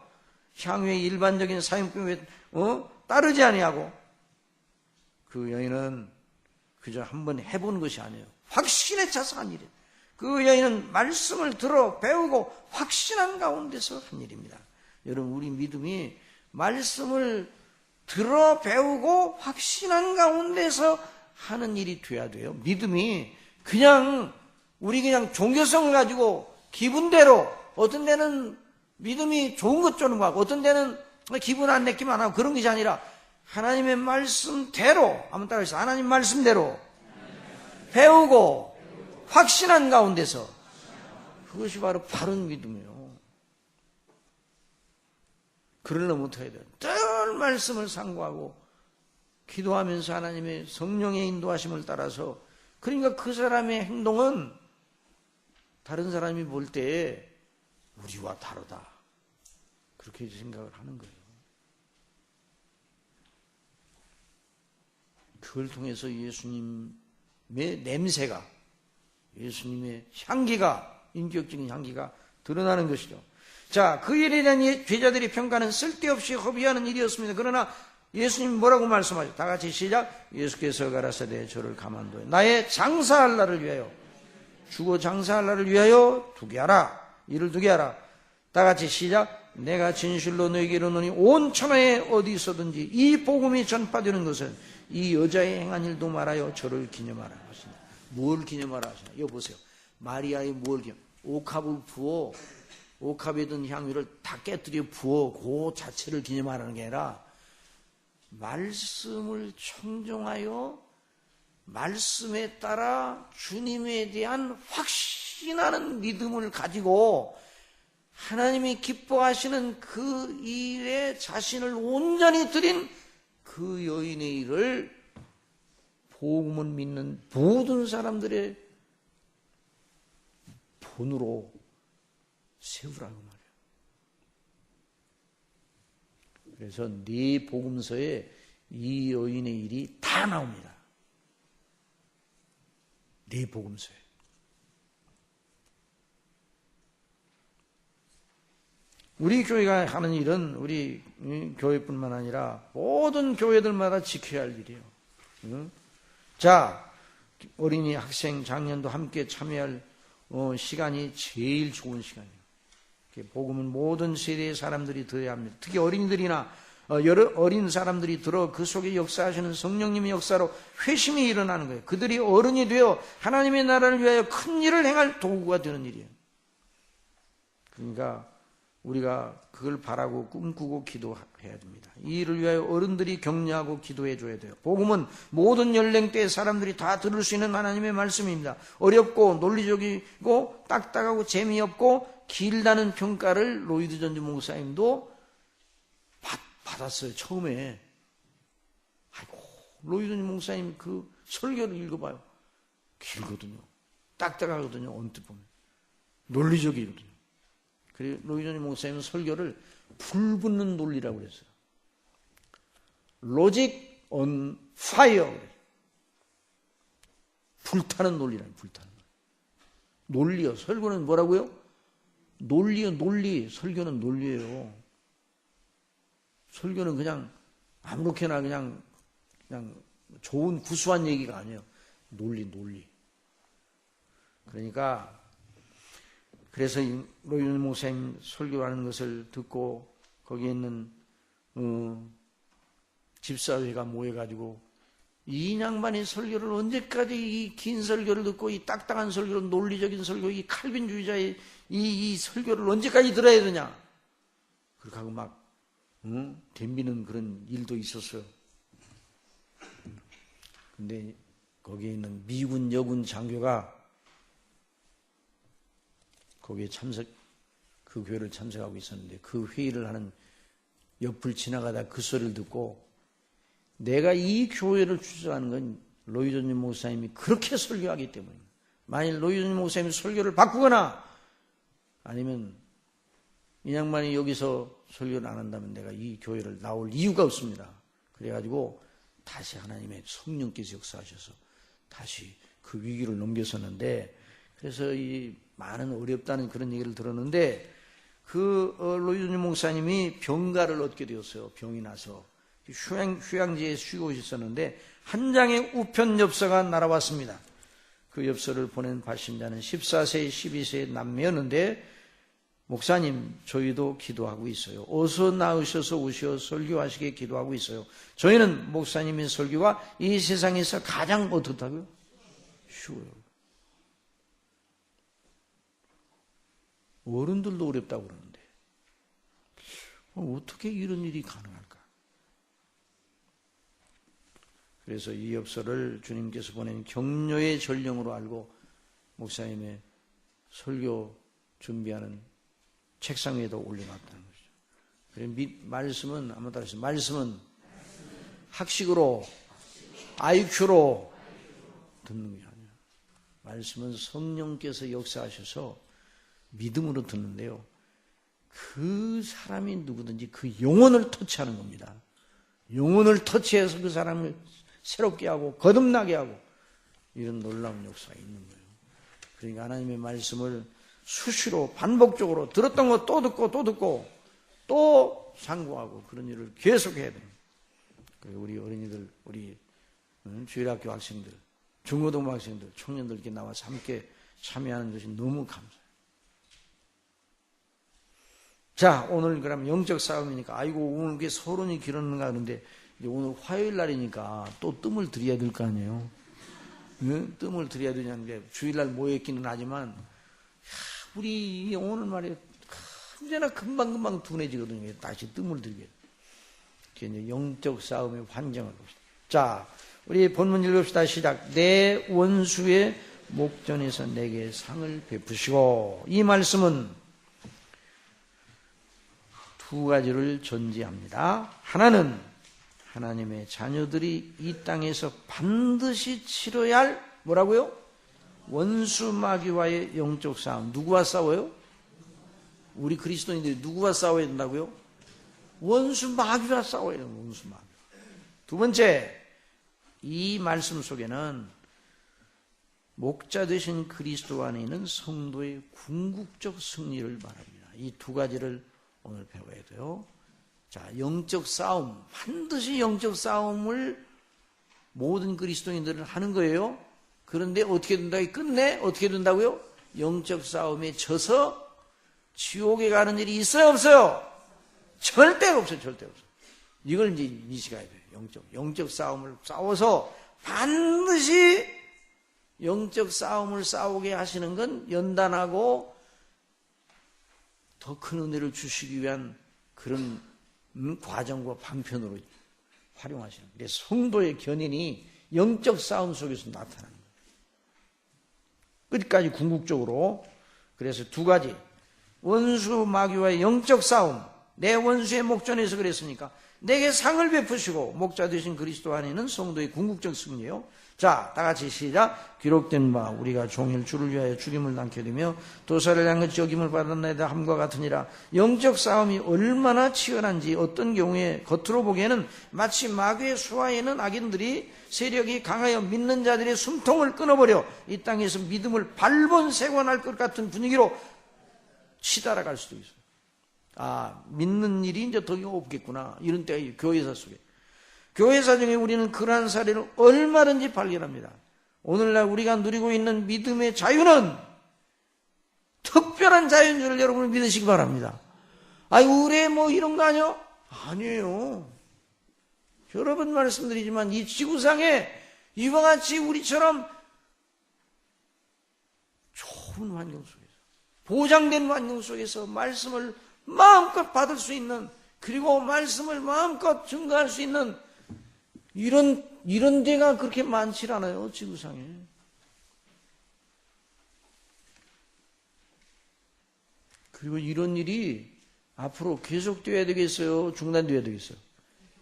향유의 일반적인 사용법에 따르지 아니하고 그 여인은 그저 한번 해본 것이 아니에요. 확신에 차서 한 일이에요. 그 여인은 말씀을 들어 배우고 확신한 가운데서 한 일입니다. 여러분, 우리 믿음이 말씀을 들어 배우고 확신한 가운데서 하는 일이 돼야 돼요. 믿음이 우리 그냥 종교성을 가지고 기분대로, 어떤 데는 믿음이 좋은 것 쫓는 거 하고 어떤 데는 기분 안 내기만 하고 그런 것이 아니라 하나님의 말씀대로, 한번 따라해서 하나님 말씀대로 배우고 확신한 가운데서, 그것이 바로 바른 믿음이에요. 그러려면 어떻게 해야 돼요? 늘 말씀을 상고하고 기도하면서 하나님의 성령의 인도하심을 따라서, 그러니까 그 사람의 행동은 다른 사람이 볼 때에 우리와 다르다, 그렇게 생각을 하는 거예요. 그걸 통해서 예수님의 냄새가, 예수님의 향기가, 인격적인 향기가 드러나는 것이죠. 자, 그 일에 대한 제자들의 평가는 쓸데없이 허비하는 일이었습니다. 그러나 예수님 뭐라고 말씀하죠? 다 같이 시작. 예수께서 가라사대 저를 가만두어 나의 장사할 날을 위하여, 주고 장사할 날을 위하여 두게 하라. 이를 두게 하라. 다 같이 시작. 내가 진실로 너에게 이르노니 온 천하에 어디 있어든지 이 복음이 전파되는 것은 이 여자의 행한 일도 말하여 저를 기념하라 하시니. 뭘 기념하라 하시나? 이거 보세요. 마리아의 뭘 기념? 옥합을 부어, 옥합에 든 향유를 다 깨뜨려 부어 그 자체를 기념하라는 게 아니라 말씀을 청종하여 말씀에 따라 주님에 대한 확신하는 믿음을 가지고 하나님이 기뻐하시는 그 일에 자신을 온전히 드린 그 여인의 일을 복음을 믿는 모든 사람들의 본으로 세우라고 말이에요. 그래서 네 복음서에 이 여인의 일이 다 나옵니다. 네 복음서에. 우리 교회가 하는 일은 우리 교회뿐만 아니라 모든 교회들마다 지켜야 할 일이에요. 자, 어린이, 학생, 장년도 함께 참여할 시간이 제일 좋은 시간이에요. 복음은 모든 세대의 사람들이 들어야 합니다. 특히 어린이들이나 여러 어린 사람들이 들어 그 속에 역사하시는 성령님의 역사로 회심이 일어나는 거예요. 그들이 어른이 되어 하나님의 나라를 위하여 큰 일을 행할 도구가 되는 일이에요. 그러니까 우리가 그걸 바라고 꿈꾸고 기도해야 됩니다. 이 일을 위하여 어른들이 격려하고 기도해 줘야 돼요. 복음은 모든 연령대의 사람들이 다 들을 수 있는 하나님의 말씀입니다. 어렵고 논리적이고 딱딱하고 재미없고 길다는 평가를 로이드 존즈 목사님도 받았어요. 처음에. 아이고, 로이드 존즈 목사님 그 설교를 읽어봐요. 길거든요. 딱딱하거든요. 언뜻 보면. 논리적이거든요. 그리고 로이드 존즈 목사님 설교를 불 붙는 논리라고 그랬어요. 로직 on fire. 불타는 논리라는, 불타는 논리요. 설교는 뭐라고요? 논리요, 논리. 설교는 논리예요. 설교는 그냥 아무렇게나 그냥 좋은 구수한 얘기가 아니에요. 논리. 그러니까 그래서 로이드 목사님 설교하는 것을 듣고 거기에 있는 집사회가 모여가지고 이 양반의 설교를 언제까지 이 긴 설교를 듣고 이 딱딱한 설교를, 논리적인 설교, 이 칼빈주의자의 이 설교를 언제까지 들어야 되냐, 그렇게 하고 막 덤비는 그런 일도 있었어요. 근데 거기에 있는 미군 여군 장교가 거기에 그 교회를 참석하고 있었는데 그 회의를 하는 옆을 지나가다 그 소리를 듣고 내가 이 교회를 추천하는 건 로이존 목사님이 그렇게 설교하기 때문입니다. 만일 로이존 목사님이 설교를 바꾸거나 아니면 이 양반이 여기서 설교를 안 한다면 내가 이 교회를 나올 이유가 없습니다. 그래가지고 다시 하나님의 성령께서 역사하셔서 다시 그 위기를 넘겼었는데, 그래서 이 많은 어렵다는 그런 얘기를 들었는데 그 로이존 목사님이 병가를 얻게 되었어요. 병이 나서 휴양지에 쉬고 있었는데 한 장의 우편 엽서가 날아왔습니다. 그 엽서를 보낸 발신자는 14세, 12세의 남매였는데 목사님, 저희도 기도하고 있어요. 어서 나으셔서 오시어 설교하시게 기도하고 있어요. 저희는 목사님의 설교가 이 세상에서 가장 어떻다고요? 쉬워요. 어른들도 어렵다고 그러는데 어떻게 이런 일이 가능할까? 그래서 이 엽서를 주님께서 보낸 격려의 전령으로 알고 목사님의 설교 준비하는 책상 위에다 올려놨다는 거죠. 그래서 말씀은 아무도 안 했어요. 말씀은 학식으로 IQ로 듣는 게 아니에요. 말씀은 성령께서 역사하셔서 믿음으로 듣는데요. 그 사람이 누구든지 그 영혼을 터치하는 겁니다. 영혼을 터치해서 그 사람을 새롭게 하고 거듭나게 하고 이런 놀라운 역사가 있는 거예요. 그러니까 하나님의 말씀을 수시로 반복적으로 들었던 거 또 듣고 또 듣고 또 상고하고 그런 일을 계속해야 됩니다. 그리고 우리 어린이들, 우리 주일학교 학생들, 중고등부 학생들, 청년들 이렇게 나와서 함께 참여하는 것이 너무 감사해요. 자, 오늘 그럼 영적 싸움이니까 아이고 오늘 왜 서론이 길었는가 하는데 오늘 화요일 날이니까 또 뜸을 들여야 될 거 아니에요. 응? 뜸을 들여야 되냐는 게 주일날 모여있기는 하지만 우리 오늘 말이에요. 언제나 금방금방 둔해지거든요. 다시 뜸을 들게. 이제 영적 싸움의 환경을 봅시다. 자, 우리 본문 읽읍시다. 시작. 내 원수의 목전에서 내게 상을 베푸시고. 이 말씀은 두 가지를 전제합니다. 하나는 하나님의 자녀들이 이 땅에서 반드시 치러야 할 뭐라고요? 원수 마귀와의 영적 싸움. 누구와 싸워요? 우리 그리스도인들이 누구와 싸워야 된다고요? 원수 마귀와 싸워야 돼요. 원수 마귀. 두 번째, 이 말씀 속에는 목자 되신 그리스도 안에 있는 성도의 궁극적 승리를 말합니다. 이 두 가지를 오늘 배워야 돼요. 자, 영적 싸움, 반드시 영적 싸움을 모든 그리스도인들은 하는 거예요. 그런데 어떻게 된다고? 끝내 어떻게 된다고요? 영적 싸움에 져서 지옥에 가는 일이 있어요, 없어요? 절대로 없어요, 절대로 없어요. 이걸 이제 인식해야 돼요. 영적 싸움을 싸워서 반드시 영적 싸움을 싸우게 하시는 건 연단하고 더 큰 은혜를 주시기 위한 그런 과정과 방편으로 활용하시는 거예요. 성도의 견인이 영적 싸움 속에서 나타나는 거예요. 끝까지 궁극적으로. 그래서 두 가지. 원수 마귀와의 영적 싸움. 내 원수의 목전에서 그랬으니까 내게 상을 베푸시고 목자 되신 그리스도 안에 있는 성도의 궁극적 승리요. 자, 다 같이 시작. 기록된 바 우리가 종일 주를 위하여 죽임을 당케 되며 도사를 향해 적임을 받았나이다 함과 같으니라. 영적 싸움이 얼마나 치열한지 어떤 경우에 겉으로 보기에는 마치 마귀의 수하에 있는 악인들이 세력이 강하여 믿는 자들의 숨통을 끊어버려 이 땅에서 믿음을 발본색원할 것 같은 분위기로 치달아갈 수도 있어요. 아, 믿는 일이 이제 더 없겠구나. 이런 때가 교회사 속에. 교회사 중에 우리는 그러한 사례를 얼마든지 발견합니다. 오늘날 우리가 누리고 있는 믿음의 자유는 특별한 자유인 줄 여러분 믿으시기 바랍니다. 아이, 의뢰 뭐 이런 거 아니요? 아니에요. 여러 번 말씀드리지만 이 지구상에 이와 같이 우리처럼 좋은 환경 속에서, 보장된 환경 속에서 말씀을 마음껏 받을 수 있는, 그리고 말씀을 마음껏 증거할 수 있는 이런 데가 그렇게 많지 않아요, 지구상에. 그리고 이런 일이 앞으로 계속돼야 되겠어요? 중단돼야 되겠어요?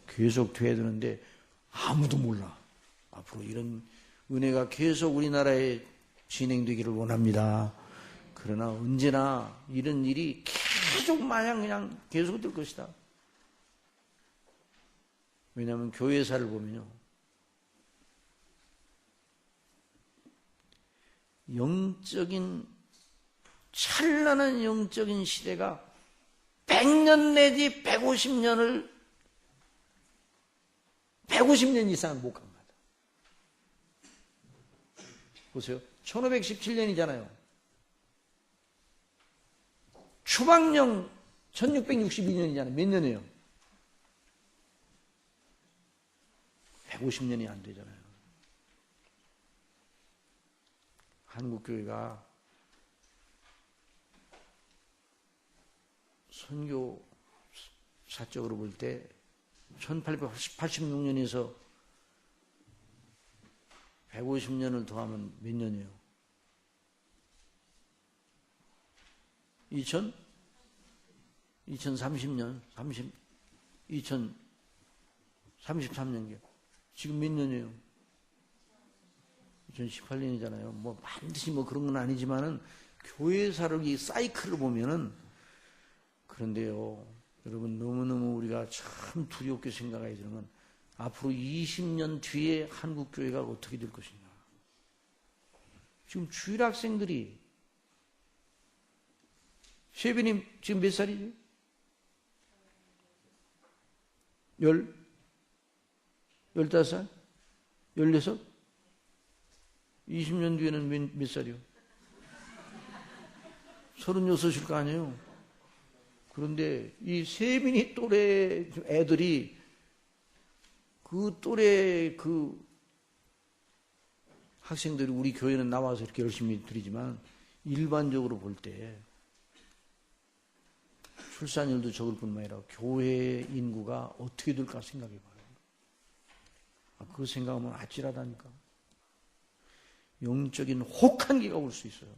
계속돼야 되는데 아무도 몰라. 앞으로 이런 은혜가 계속 우리나라에 진행되기를 원합니다. 그러나 언제나 이런 일이 계속 마냥 그냥 계속될 것이다. 왜냐하면 교회사를 보면요, 영적인 찬란한 영적인 시대가 100년 내지 150년 이상 못 갑니다. 보세요. 1517년이잖아요. 추방령 1662년이잖아요. 몇 년이에요? 150년이 안 되잖아요. 한국교회가 선교사적으로 볼 때 1886년에서 150년을 더하면 몇 년이에요? 2030년, 2033년이요. 지금 몇 년이에요? 2018년이잖아요. 뭐 반드시 뭐 그런 건 아니지만은 교회사를 이 사이클을 보면은 그런데요. 여러분 너무너무 우리가 참 두렵게 생각해야 되는 건 앞으로 20년 뒤에 한국 교회가 어떻게 될 것인가. 지금 주일 학생들이 셰비님 지금 몇 살이죠? 15살? 16? 20년 뒤에는 몇 살이요? 36일 거 아니에요? 그런데 이 세빈이 또래 애들이 그 또래 그 학생들이 우리 교회는 나와서 이렇게 열심히 드리지만 일반적으로 볼 때 출산율도 적을 뿐만 아니라 교회 인구가 어떻게 될까 생각해 봐요. 그 생각하면 아찔하다니까. 영적인 혹한기가 올 수 있어요.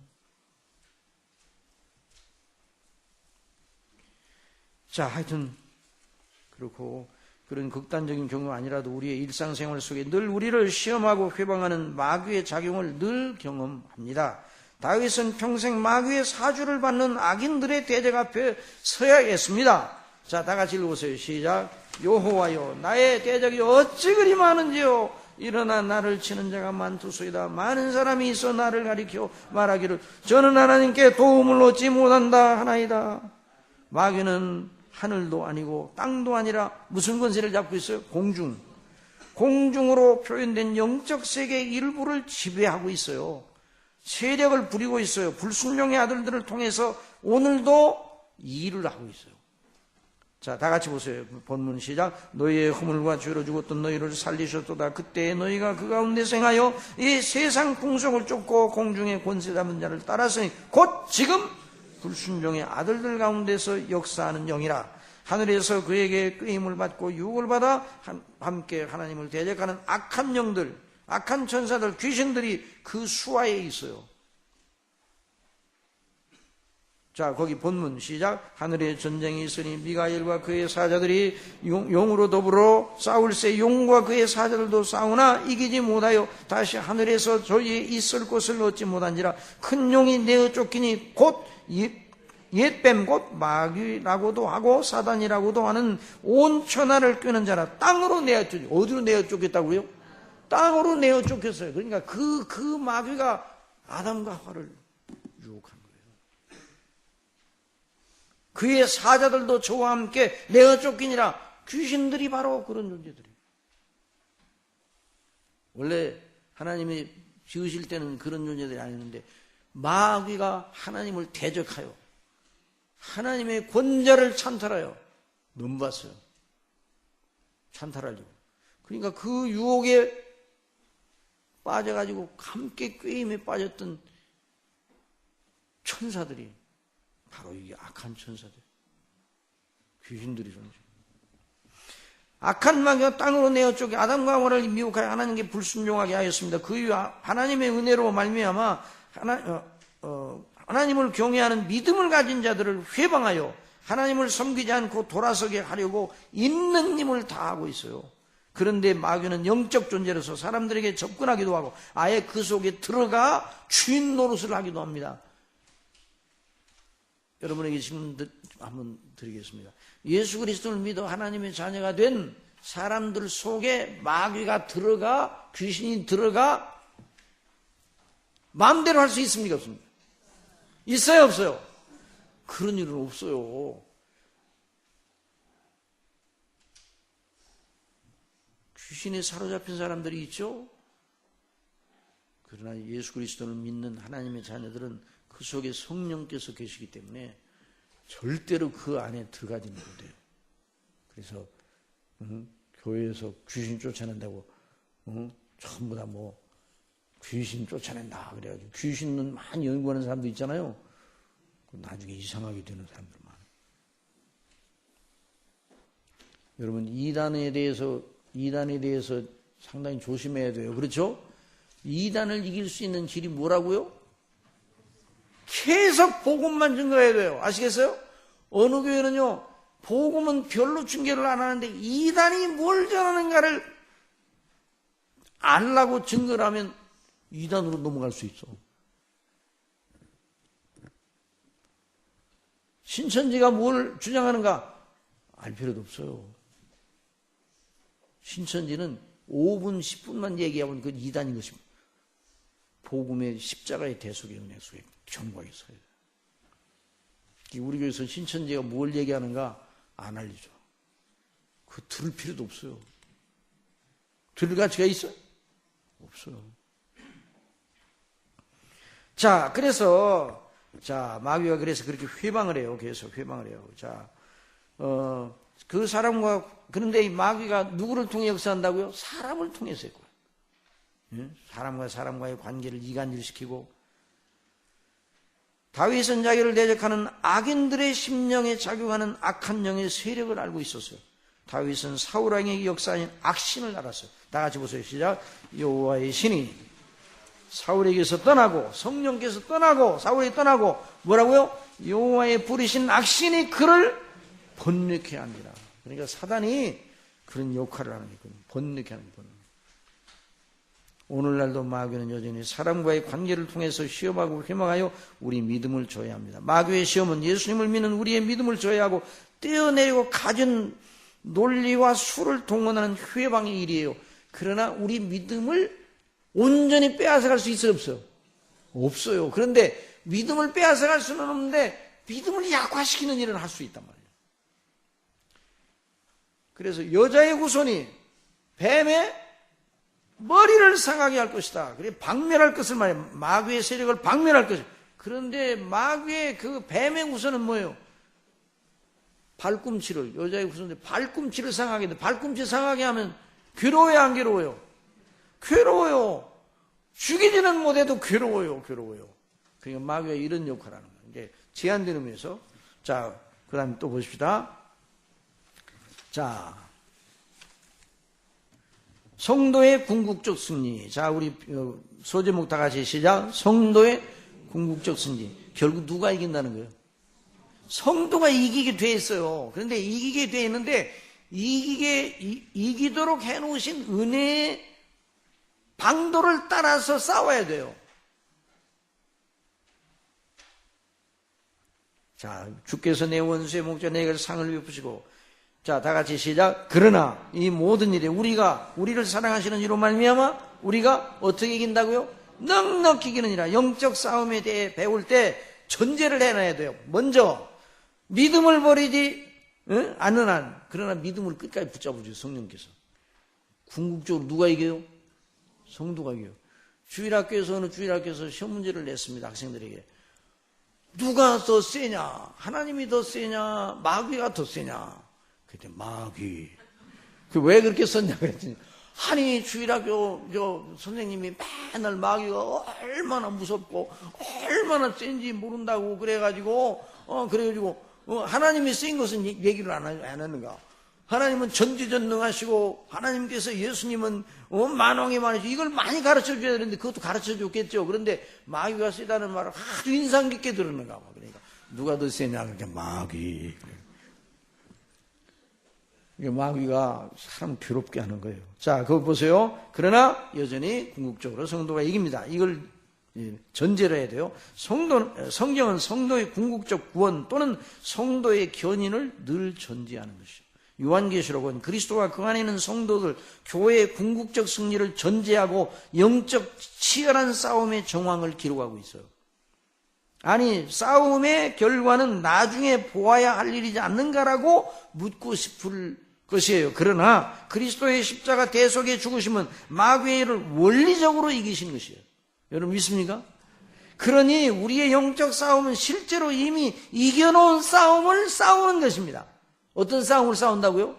자, 하여튼 그렇고 그런 극단적인 경우가 아니라도 우리의 일상생활 속에 늘 우리를 시험하고 회방하는 마귀의 작용을 늘 경험합니다. 다윗은 평생 마귀의 사주를 받는 악인들의 대적 앞에 서야겠습니다. 자, 다 같이 읽어보세요. 시작. 여호와여, 나의 대적이 어찌 그리 많은지요. 일어나 나를 치는 자가 많도소이다. 많은 사람이 있어 나를 가리켜 말하기를 저는 하나님께 도움을 얻지 못한다 하나이다. 마귀는 하늘도 아니고 땅도 아니라 무슨 권세를 잡고 있어요? 공중으로 표현된 영적 세계의 일부를 지배하고 있어요. 세력을 부리고 있어요. 불순종의 아들들을 통해서 오늘도 일을 하고 있어요. 자, 다 같이 보세요. 본문 시작. 너희의 허물과 죄로 죽었던 너희를 살리셨도다. 그때 너희가 그 가운데서 행하여 이 세상 풍속을 쫓고 공중의 권세 잡은 자를 따랐으니 곧 지금 불순종의 아들들 가운데서 역사하는 영이라. 하늘에서 그에게 끄임을 받고 유혹을 받아 함께 하나님을 대적하는 악한 영들, 악한 천사들, 귀신들이 그 수하에 있어요. 자, 거기 본문 시작. 하늘에 전쟁이 있으니 미가엘과 그의 사자들이 용으로 더불어 싸울새 용과 그의 사자들도 싸우나 이기지 못하여 다시 하늘에서 저희의 있을 곳을 얻지 못한지라. 큰 용이 내어 쫓기니 곧 옛뱀 곧 마귀라고도 하고 사단이라고도 하는 온 천하를 꿰는 자라. 땅으로 내어 쫓기. 어디로 내어 쫓겼다고요? 땅으로 내어 쫓겼어요. 그러니까 그 마귀가 아담과 하와를 유혹한 거예요. 그의 사자들도 저와 함께 내어 쫓기니라. 귀신들이 바로 그런 존재들이에요. 원래 하나님이 지으실 때는 그런 존재들이 아니었는데 마귀가 하나님을 대적하여 하나님의 권자를 찬탈하여 넘봤어요. 찬탈하려고. 그러니까 그 유혹에 빠져가지고 함께 꾀임에 빠졌던 천사들이 바로 이게 악한 천사들, 귀신들이 존재. 악한 마귀가 땅으로 내어 쫓겨 아담과 하와를 미혹하여 하나님께 불순종하게 하였습니다. 그 이후 하나님의 은혜로 말미암아 하나님을 경외하는 믿음을 가진 자들을 회방하여 하나님을 섬기지 않고 돌아서게 하려고 있는 힘을 다하고 있어요. 그런데 마귀는 영적 존재로서 사람들에게 접근하기도 하고 아예 그 속에 들어가 주인 노릇을 하기도 합니다. 여러분에게 질문 한번 드리겠습니다. 예수 그리스도를 믿어 하나님의 자녀가 된 사람들 속에 마귀가 들어가, 귀신이 들어가 마음대로 할 수 있습니까? 없습니까? 있어요, 없어요? 그런 일은 없어요. 귀신에 사로잡힌 사람들이 있죠? 그러나 예수 그리스도를 믿는 하나님의 자녀들은 그 속에 성령께서 계시기 때문에 절대로 그 안에 들어가지는 못해요. 그래서 교회에서 귀신 쫓아낸다고 전부 다 뭐 귀신 쫓아낸다 그래가지고 귀신은 많이 연구하는 사람도 있잖아요. 나중에 이상하게 되는 사람들 많아요. 여러분 이단에 대해서 상당히 조심해야 돼요. 그렇죠? 이단을 이길 수 있는 길이 뭐라고요? 계속 복음만 증거해야 돼요. 아시겠어요? 어느 교회는요, 복음은 별로 중계를 안 하는데 이단이 뭘 전하는가를 알라고 증거를 하면 이단으로 넘어갈 수 있어. 신천지가 뭘 주장하는가 알 필요도 없어요. 신천지는 5분, 10분만 얘기하면 그 이단인 것입니다. 복음의 십자가의 대속의 은혜 속에 견고하게 서야 돼요. 우리 교회에서 신천지가 뭘 얘기하는가 안 알리죠. 그 들을 필요도 없어요. 들을 가치가 있어요? 없어요. 자, 그래서 마귀가 그래서 그렇게 회방을 해요. 계속 회방을 해요. 자, 그 사람과 그런데 이 마귀가 누구를 통해 역사한다고요? 사람을 통해서 했고요. 사람과 사람과의 관계를 이간질시키고 다윗은 자기를 대적하는 악인들의 심령에 작용하는 악한 영의 세력을 알고 있었어요. 다윗은 사울 왕의 역사인 악신을 알았어요. 다 같이 보세요. 시작. 여호와의 신이 사울에게서 떠나고 성령께서 떠나고 사울이 떠나고 뭐라고요? 여호와의 부리신 악신이 그를 번뇌케 합니다. 그러니까 사단이 그런 역할을 하는 거예요. 번뇌케 하는 거예요. 오늘날도 마귀는 여전히 사람과의 관계를 통해서 시험하고 회망하여 우리 믿음을 줘야 합니다. 마귀의 시험은 예수님을 믿는 우리의 믿음을 줘야 하고 떼어내리고 가진 논리와 수를 동원하는 회방의 일이에요. 그러나 우리 믿음을 온전히 빼앗아갈 수 있어요, 없어요? 없어요. 그런데 믿음을 빼앗아갈 수는 없는데 믿음을 약화시키는 일은 할 수 있단 말이에요. 그래서 여자의 후손이 뱀의 머리를 상하게 할 것이다. 그래 박멸할 것을 말해요. 마귀의 세력을 박멸할 것이다. 그런데 마귀의 그 뱀의 후손은 뭐예요? 발꿈치를, 여자의 후손들 발꿈치를 상하게 돼. 발꿈치 상하게 하면 괴로워요, 안 괴로워요? 괴로워요. 죽이지는 못해도 괴로워요. 그러니까 마귀가 이런 역할을 하는 거예요. 이제 제한되는 의미에서. 자, 그 다음에 또 보십시다. 자, 성도의 궁극적 승리. 자, 우리 소제목 다 같이 시작. 성도의 궁극적 승리. 결국 누가 이긴다는 거예요? 성도가 이기게 돼 있어요. 그런데 이기게 돼 있는데 이기도록 해놓으신 은혜의 방도를 따라서 싸워야 돼요. 자, 주께서 내 원수의 목자 내게 상을 베푸시고, 자, 다 같이 시작. 그러나 이 모든 일에 우리를 사랑하시는 이로 말미암아 우리가 어떻게 이긴다고요? 넉넉히 이기느니라. 영적 싸움에 대해 배울 때 전제를 해놔야 돼요. 먼저 믿음을 버리지 않는 한, 그러나 믿음을 끝까지 붙잡으죠. 성령께서. 궁극적으로 누가 이겨요? 성도가 이겨요. 주일학교에서 어느 주일학교에서 시험 문제를 냈습니다. 학생들에게. 누가 더 세냐? 하나님이 더 세냐? 마귀가 더 세냐? 그때 마귀. 왜 그렇게 썼냐 그랬더니, 아니 주일학교 선생님이 맨날 마귀가 얼마나 무섭고 얼마나 센지 모른다고 그래가지고 하나님이 센 것은 얘기를 안 했는가? 하나님은 전지전능하시고 하나님께서 예수님은 만왕의 만이시고 이걸 많이 가르쳐 줘야 되는데 그것도 가르쳐 줬겠죠. 그런데 마귀가 세다는 말을 아주 인상 깊게 들었는가 봐. 그러니까 누가 더 세냐 그러니까 마귀. 마귀가 사람 괴롭게 하는 거예요. 자, 그거 보세요. 그러나 여전히 궁극적으로 성도가 이깁니다. 이걸 전제로 해야 돼요. 성경은 성도의 궁극적 구원 또는 성도의 견인을 늘 전제하는 것이죠. 요한계시록은 그리스도와 그 안에 있는 성도들, 교회의 궁극적 승리를 전제하고 영적 치열한 싸움의 정황을 기록하고 있어요. 아니, 싸움의 결과는 나중에 보아야 할 일이지 않는가라고 묻고 싶을 것이에요. 그러나 그리스도의 십자가 대속의 죽으심은 마귀의 일을 원리적으로 이기신 것이에요. 여러분 믿습니까? 그러니 우리의 영적 싸움은 실제로 이미 이겨놓은 싸움을 싸우는 것입니다. 어떤 싸움을 싸운다고요?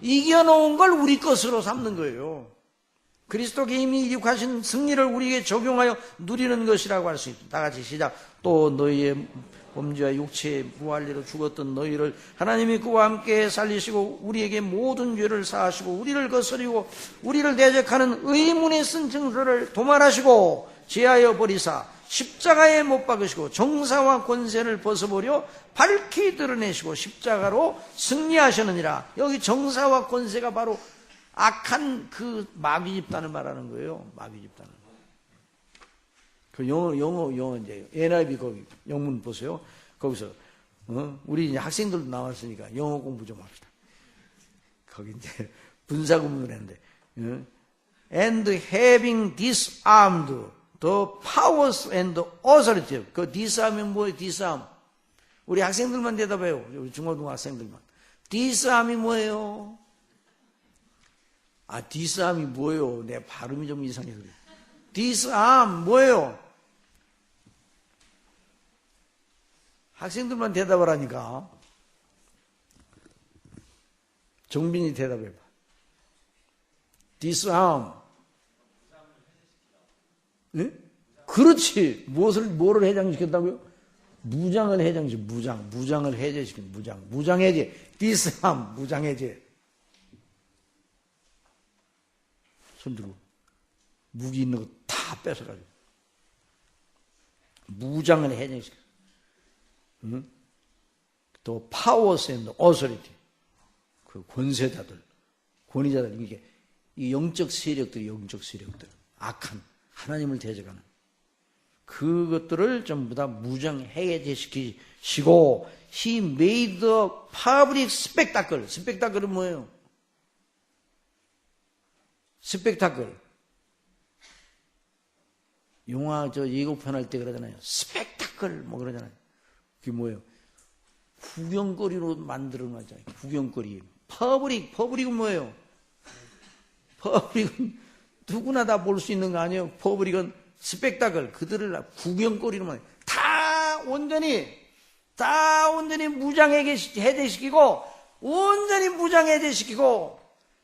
이겨놓은 걸 우리 것으로 삼는 거예요. 그리스도께 이미 이룩하신 승리를 우리에게 적용하여 누리는 것이라고 할 수 있습니다. 다 같이 시작. 또 너희의 범죄와 육체의 무할리로 죽었던 너희를 하나님이 그와 함께 살리시고 우리에게 모든 죄를 사하시고 우리를 거스리고 우리를 대적하는 의문에 쓴 증서를 도말하시고 제하여 버리사 십자가에 못 박으시고 정사와 권세를 벗어버려 밝히 드러내시고 십자가로 승리하셨느니라. 여기 정사와 권세가 바로 악한 그 마귀 집단을 말하는 거예요. 마귀 집단을. 그 영어 이제 NIV 거기 영문 보세요. 거기서 우리 이제 학생들도 나왔으니까 영어 공부 좀 합시다. 거기 이제 분사 구문을 했는데 and having disarmed the powers and the authority. 그 disarm이 뭐예요? disarm. 우리 학생들만 대답해요. 우리 중고등 학생들만. disarm이 뭐예요? disarm이 뭐예요? 내 발음이 좀 이상해 그래. disarm 뭐예요? 학생들만 대답을 하니까 정빈이 대답해봐. disarm. 네? 그렇지. 뭐를 해장시켰다고요? 무장을 해장시켰. 무장을 해제시킨 무장해제. disarm 무장해제. 손 들고 무기 있는 거 다 뺏어가지고 무장을 해제시켰어. 응? 또 powers and authority. 그 권세자들, 권위자들, 이게 이 영적 세력들, 악한 하나님을 대적하는 그것들을 전부 다 무장해제시키시고 He made the public spectacle. 스펙타클은 뭐예요? 스펙타클. 영화 예고편 할 때 그러잖아요. 스펙타클 뭐 그러잖아요. 그게 뭐예요? 구경거리로 만들어 놨잖아요. 구경거리. 퍼블릭은 뭐예요? 퍼블릭은 누구나 다 볼 수 있는 거 아니에요? 퍼블릭은 스펙타클. 그들을 구경거리로만 다 온전히 무장해제시키고 온전히 무장해제시키고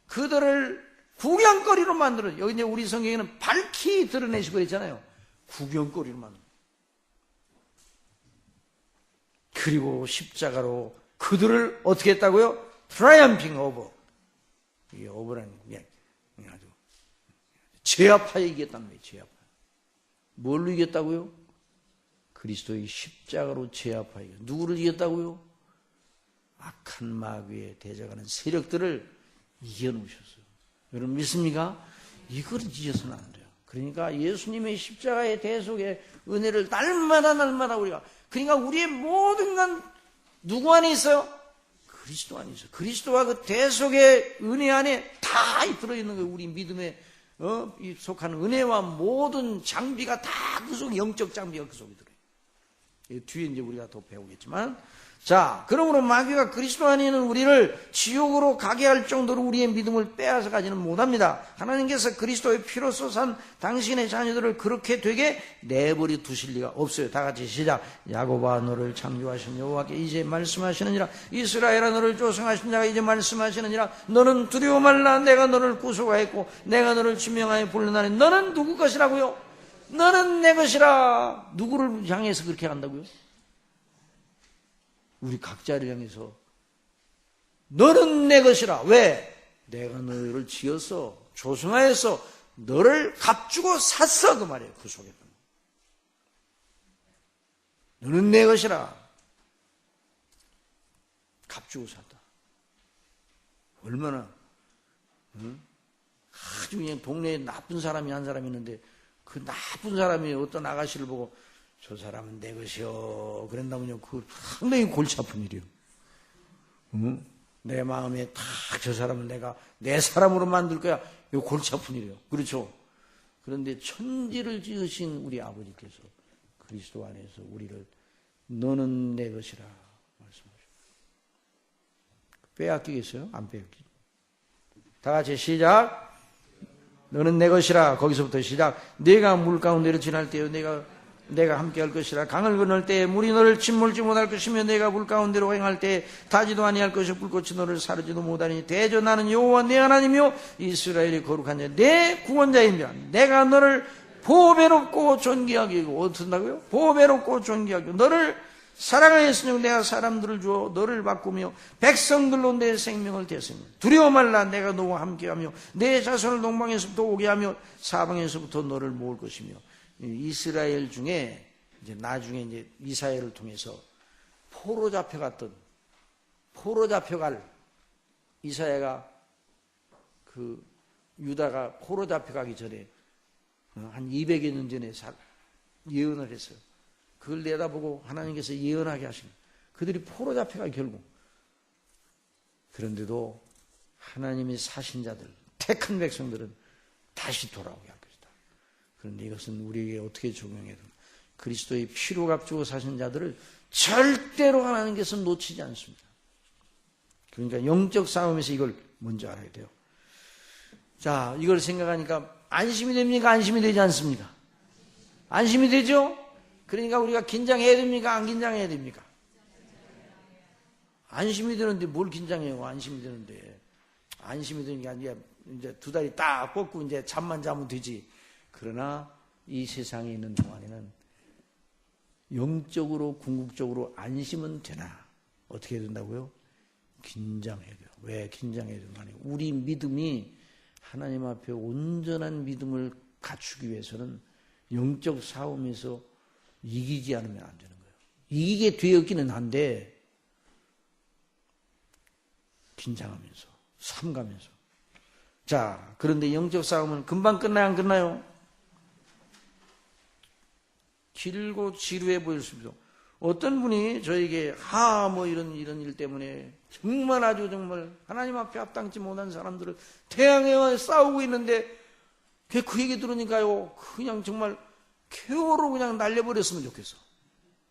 그들을 구경거리로 만들어. 여기 이제 우리 성경에는 밝히 드러내시고 그랬잖아요. 구경거리로 만들어. 그리고 십자가로 그들을 어떻게 했다고요? 트라이엄핑 오버. 이게 오버라는 게 아주 제압하여 이겼다는 거예요. 제압하여. 뭘로 이겼다고요? 그리스도의 십자가로 제압하여. 누구를 이겼다고요? 악한 마귀에 대적하는 세력들을 이겨놓으셨어요. 여러분 믿습니까? 이걸 잊어서는 안 돼요. 그러니까 예수님의 십자가의 대속의 은혜를 날마다 우리가, 그러니까 우리의 모든 건 누구 안에 있어요? 그리스도 안에 있어요. 그리스도와 그 대속의 은혜 안에 다 들어있는 거예요. 우리 믿음에 속하는 은혜와 모든 장비가 다 그 속에, 영적 장비가 그 속에 들어요. 뒤에 이제 우리가 더 배우겠지만, 자, 그러므로 마귀가 그리스도 안에 있는 우리를 지옥으로 가게 할 정도로 우리의 믿음을 빼앗아 가지는 못합니다. 하나님께서 그리스도의 피로써 산 당신의 자녀들을 그렇게 되게 내버려 두실 리가 없어요. 다 같이 시작. 야곱아 너를 창조하신 여호와께 이제 말씀하시느니라. 이스라엘아 너를 조성하신 자가 이제 말씀하시느니라. 너는 두려워 말라. 내가 너를 구속하였고 내가 너를 지명하여 불러나니 너는 누구 것이라고요? 너는 내 것이라. 누구를 향해서 그렇게 한다고요? 우리 각자를 향해서 너는 내 것이라. 왜? 내가 너희를 지어서 조성하여서 너를 값주고 샀어. 그 말이에요. 그 속에. 너는 내 것이라. 값주고 샀다. 얼마나 아주 그냥 동네에 나쁜 사람이 한 사람이 있는데 그 나쁜 사람이 어떤 아가씨를 보고 저 사람은 내 것이요 그런다면요, 그 상당히 골치 아픈 일이요. 내 마음에 딱 저 사람을 내가 내 사람으로 만들 거야. 이거 골치 아픈 일이요. 그렇죠? 그런데 천지를 지으신 우리 아버지께서 그리스도 안에서 우리를 너는 내 것이라 말씀하십니다. 빼앗기겠어요? 안 빼앗기죠. 다 같이 시작. 너는 내 것이라. 거기서부터 시작. 내가 물 가운데로 지날 때요 내가 함께 할 것이라. 강을 건널 때에 물이 너를 침몰지 못할 것이며 내가 물 가운데로 행할 때에 타지도 아니할 것이요 불꽃이 너를 사르지도 못하니 대저 나는 여호와 내 하나님이요 이스라엘의 거룩한 자 내 구원자이며 내가 너를 보배롭고 존귀하게 여기고 어떻게 한다고요? 보배롭고 존귀하게 너를 사랑하였으니 내가 사람들을 주어 너를 바꾸며 백성들로 내 생명을 대성하며 두려워 말라. 내가 너와 함께하며 내 자손을 동방에서부터 오게 하며 사방에서부터 너를 모을 것이며. 이스라엘 중에 이제 나중에 이제 이사야를 통해서 포로 잡혀갈 이사야가 그 유다가 포로 잡혀가기 전에 한 200여 년 전에 예언을 했어요. 그걸 내다보고 하나님께서 예언하게 하십니다. 그들이 포로 잡혀가 결국. 그런데도 하나님의 사신자들, 택한 백성들은 다시 돌아오게 할 것이다. 그런데 이것은 우리에게 어떻게 적용해야 되나? 그리스도의 피로 값주고 사신 자들을 절대로 하나님께서 놓치지 않습니다. 그러니까 영적 싸움에서 이걸 먼저 알아야 돼요. 자, 이걸 생각하니까 안심이 됩니까? 안심이 되지 않습니까? 안심이 되죠? 그러니까 우리가 긴장해야 됩니까? 안 긴장해야 됩니까? 안심이 되는데 뭘 긴장해요? 안심이 되는데. 안심이 되니까 이제 두 다리 딱 뻗고 이제 잠만 자면 되지. 그러나 이 세상에 있는 동안에는 영적으로, 궁극적으로 안심은 되나? 어떻게 해야 된다고요? 긴장해야 돼요. 왜 긴장해야 되나? 우리 믿음이 하나님 앞에 온전한 믿음을 갖추기 위해서는 영적 싸움에서 이기지 않으면 안 되는 거예요. 이기게 되었기는 한데 긴장하면서 삼가면서. 자, 그런데 영적 싸움은 금방 끝나요? 안 끝나요? 길고 지루해 보일 수 있어요. 어떤 분이 저에게 이런 일 때문에 정말 아주 정말 하나님 앞에 합당치 못한 사람들을 태양에 싸우고 있는데 그 얘기 들으니까요 그냥 정말 쾌어로 그냥 날려버렸으면 좋겠어.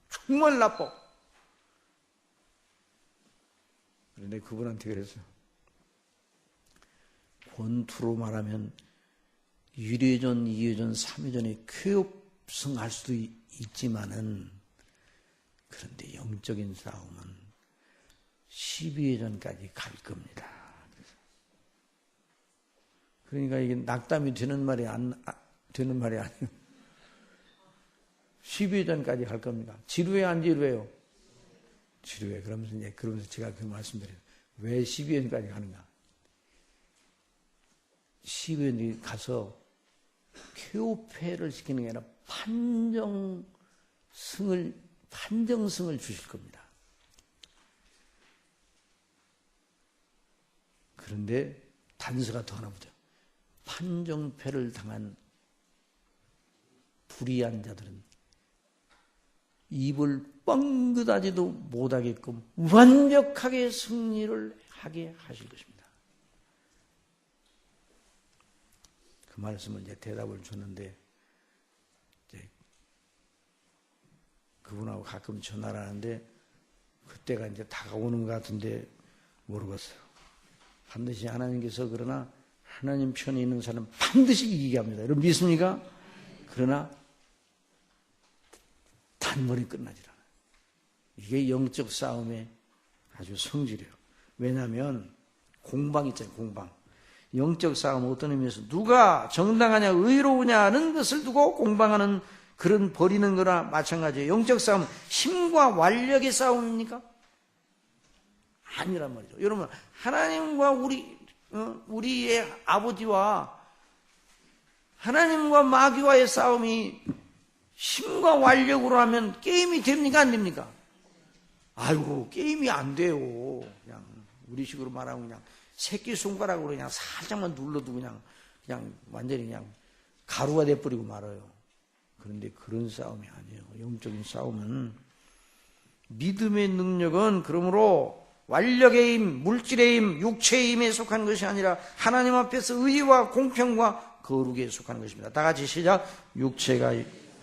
정말 나빠. 그런데 그분한테 그랬어요. 권투로 말하면 1회전, 2회전, 3회전에 쾌업승할 수도 있지만은 그런데 영적인 싸움은 12회전까지 갈 겁니다. 그러니까 이게 낙담이 되는 말이 되는 말이 아니에요. 12회전까지 갈 겁니다. 지루해 안 지루해요? 지루해. 그러면서 제가 그 말씀드려요. 왜 12회전까지 가는가? 12회전이 가서 쾌오패를 시키는 게 아니라 판정승을 주실 겁니다. 그런데 단서가 더 하나 붙어요. 판정패를 당한 불의한 자들은 입을 뻥긋하지도 못하게끔 완벽하게 승리를 하게 하실 것입니다. 그 말씀을 이제 대답을 줬는데 이제 그분하고 가끔 전화를 하는데 그때가 이제 다가오는 것 같은데 모르겠어요. 반드시 하나님께서 그러나 하나님 편에 있는 사람은 반드시 이기게 합니다. 여러분 믿습니까? 그러나 단번에 끝나질 않아요. 이게 영적 싸움의 아주 성질이에요. 왜냐하면 공방 있잖아요. 공방. 영적 싸움은 어떤 의미에서 누가 정당하냐 의로우냐는 것을 두고 공방하는 그런 버리는 거나 마찬가지예요. 영적 싸움은 힘과 완력의 싸움입니까? 아니란 말이죠. 여러분, 하나님과 우리의 아버지와 하나님과 마귀와의 싸움이 힘과 완력으로 하면 게임이 됩니까? 안 됩니까? 아이고, 게임이 안 돼요. 그냥 우리식으로 말하면 그냥 새끼손가락으로 그냥 살짝만 눌러도 그냥 완전히 그냥 가루가 돼버리고 말아요. 그런데 그런 싸움이 아니에요. 영적인 싸움은 믿음의 능력은 그러므로 완력의 힘, 물질의 힘, 육체의 힘에 속한 것이 아니라 하나님 앞에서 의와 공평과 거룩에 속한 것입니다. 다 같이 시작.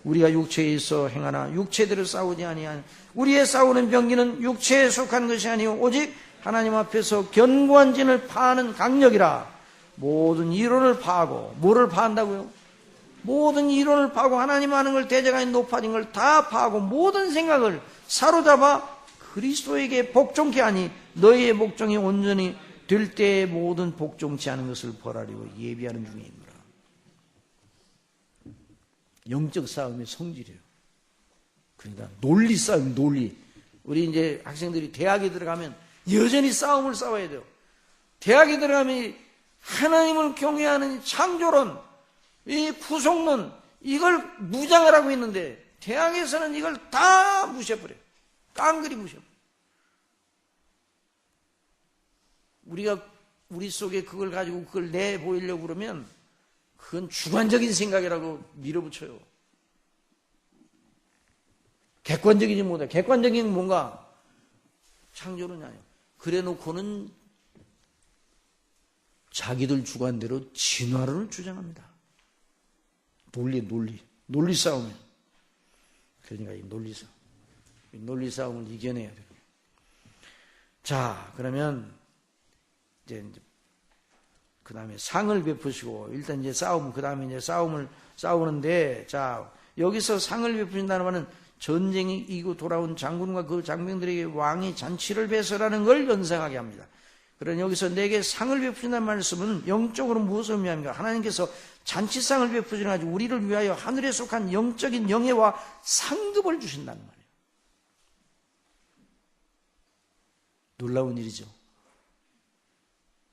우리가 육체에 있어 행하나 육체대로 싸우지 아니하니 우리의 싸우는 병기는 육체에 속한 것이 아니오 오직 하나님 앞에서 견고한 진을 파하는 강력이라. 모든 이론을 파하고, 뭐를 파한다고요? 모든 이론을 파하고 하나님 하는 걸 대적하는 높아진 걸 다 파하고 모든 생각을 사로잡아 그리스도에게 복종케 하니 너희의 복종이 온전히 될 때에 모든 복종치 않은 것을 벌하리고 예비하는 중이니라. 영적 싸움의 성질이에요. 그러니까 논리 싸움, 논리. 우리 이제 학생들이 대학에 들어가면 여전히 싸움을 싸워야 돼요. 대학에 들어가면 하나님을 경외하는 창조론, 이 구속론, 이걸 무장을 하고 있는데 대학에서는 이걸 다 무시해버려요. 깡그리 무시해버려요. 우리 속에 그걸 가지고 그걸 내보이려고 그러면 그건 주관적인 생각이라고 밀어붙여요. 객관적이지 못해. 객관적인 뭔가 창조론이 아니에요. 그래 놓고는 자기들 주관대로 진화론을 주장합니다. 논리 싸움이에요. 그러니까 이 논리 싸움을 이겨내야 돼요. 자, 그러면 이제 그 다음에 상을 베푸시고, 일단 이제 그 다음에 이제 싸우는데, 자, 여기서 상을 베푸신다는 말은 전쟁이 이기고 돌아온 장군과 그 장병들에게 왕이 잔치를 베서라는 걸 연상하게 합니다. 그러니 여기서 내게 상을 베푸신다는 말씀은 영적으로 무엇을 의미합니까? 하나님께서 잔치상을 베푸시는 아주 우리를 위하여 하늘에 속한 영적인 영예와 상급을 주신다는 말이에요. 놀라운 일이죠.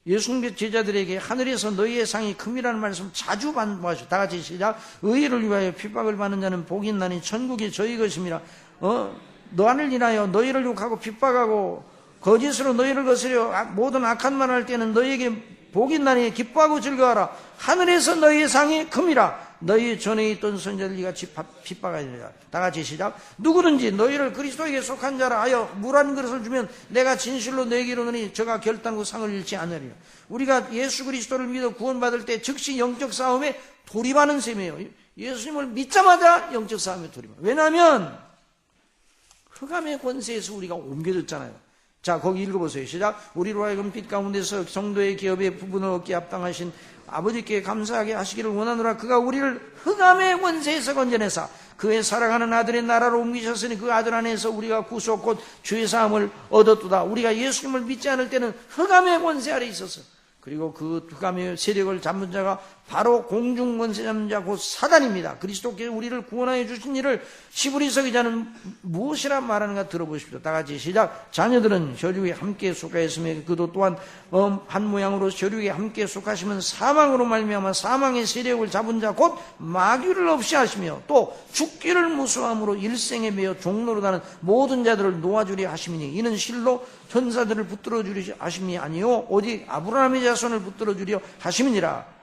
예수님의 제자들에게 하늘에서 너희의 상이 큼이라는 말씀 자주 반복하시고, 다 같이 시작. 의를 위하여 핍박을 받는 자는 복이 있나니 천국이 저희 것임이라. 너를 인하여 너희를 욕하고 핍박하고 거짓으로 너희를 거스려 모든 악한 말을 할 때는 너희에게 복이 있나니 기뻐하고 즐거워하라. 하늘에서 너희의 상이 큼이라. 너희 전에 있던 선자들 이같이 핍박하리라. 다 같이 시작. 누구든지 너희를 그리스도에게 속한 자라 하여 물 한 그릇을 주면 내가 진실로 너희에게 이르노니 저가 결단코 상을 잃지 않으리라. 우리가 예수 그리스도를 믿어 구원받을 때 즉시 영적 싸움에 돌입하는 셈이에요. 예수님을 믿자마자 영적 싸움에 돌입합니다. 왜냐하면 흑암의 권세에서 우리가 옮겨졌잖아요. 자, 거기 읽어보세요. 시작. 우리로 하여금 빛 가운데서 성도의 기업에 부분을 얻게 합당하신 아버지께 감사하게 하시기를 원하노라. 그가 우리를 흑암의 권세에서 건져내사 그의 사랑하는 아들의 나라로 옮기셨으니 그 아들 안에서 우리가 구속 곧 죄사함을 얻었도다. 우리가 예수님을 믿지 않을 때는 흑암의 권세 아래 있었어. 그리고 그 흑암의 세력을 잡는 자가 바로 공중 권세 잡는 자 곧 사단입니다. 그리스도께서 우리를 구원하여 주신 일을 히브리서 기자는 무엇이라 말하는가 들어보십시오. 다 같이 시작. 자녀들은 혈육에 함께 속하였으며 그도 또한 한 모양으로 혈육에 함께 속하시면 사망으로 말미암아 사망의 세력을 잡은 자 곧 마귀를 없이 하시며 또 죽기를 무수함으로 일생에 매여 종로로 다는 모든 자들을 놓아주려 하심이니 이는 실로 천사들을 붙들어 주려 하심이 아니요 오직 아브라함의 자손을 붙들어 주려 하심이니라.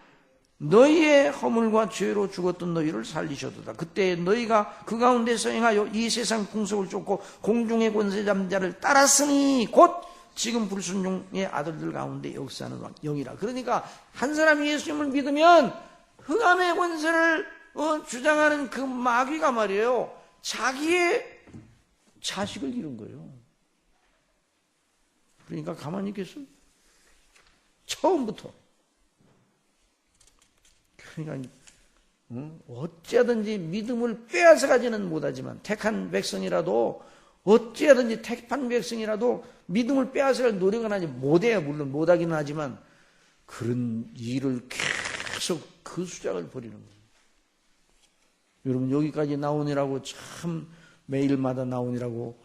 너희의 허물과 죄로 죽었던 너희를 살리셔도다. 그때 너희가 그 가운데서 행하여 이 세상 풍속을 쫓고 공중의 권세 잡는 자를 따랐으니 곧 지금 불순종의 아들들 가운데 역사하는 영이라. 그러니까 한 사람이 예수님을 믿으면 흑암의 권세를 주장하는 그 마귀가 말이에요, 자기의 자식을 잃은 거예요. 그러니까 가만히 있겠어요? 처음부터. 그러니까 어찌하든지 믿음을 빼앗아 가지는 못하지만 택한 백성이라도 어찌하든지 택한 백성이라도 믿음을 빼앗을 노력은 하지 못해요. 물론 못하기는 하지만 그런 일을 계속 그 수작을 벌이는 거예요. 여러분 여기까지 나오느라고 참 매일마다 나오느라고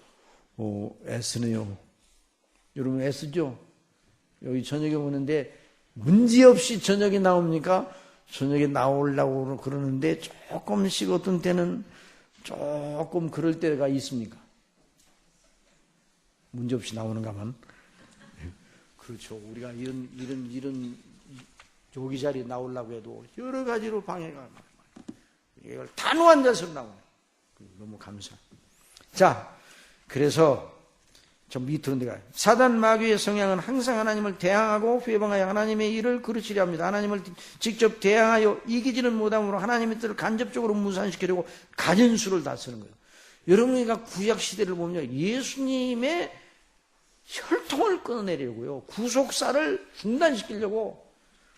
애쓰네요. 여러분 애쓰죠? 여기 저녁에 오는데 문제없이 저녁에 나옵니까? 저녁에 나오려고 그러는데 조금씩 어떤 때는 조금 그럴 때가 있습니까? 문제없이 나오는가만. 그렇죠. 우리가 이런 여기 자리에 나오려고 해도 여러 가지로 방해가 많아요. 이걸 단호한 자세로 나오네. 너무 감사. 자, 그래서 좀 밑으로 내가 사단 마귀의 성향은 항상 하나님을 대항하고 회방하여 하나님의 일을 그르치려 합니다. 하나님을 직접 대항하여 이기지는 못함으로 하나님의 뜻을 간접적으로 무산시키려고 가진 수를 다 쓰는 거예요. 여러분이가 구약 시대를 보면 예수님의 혈통을 끊어내려고요. 구속사를 중단시키려고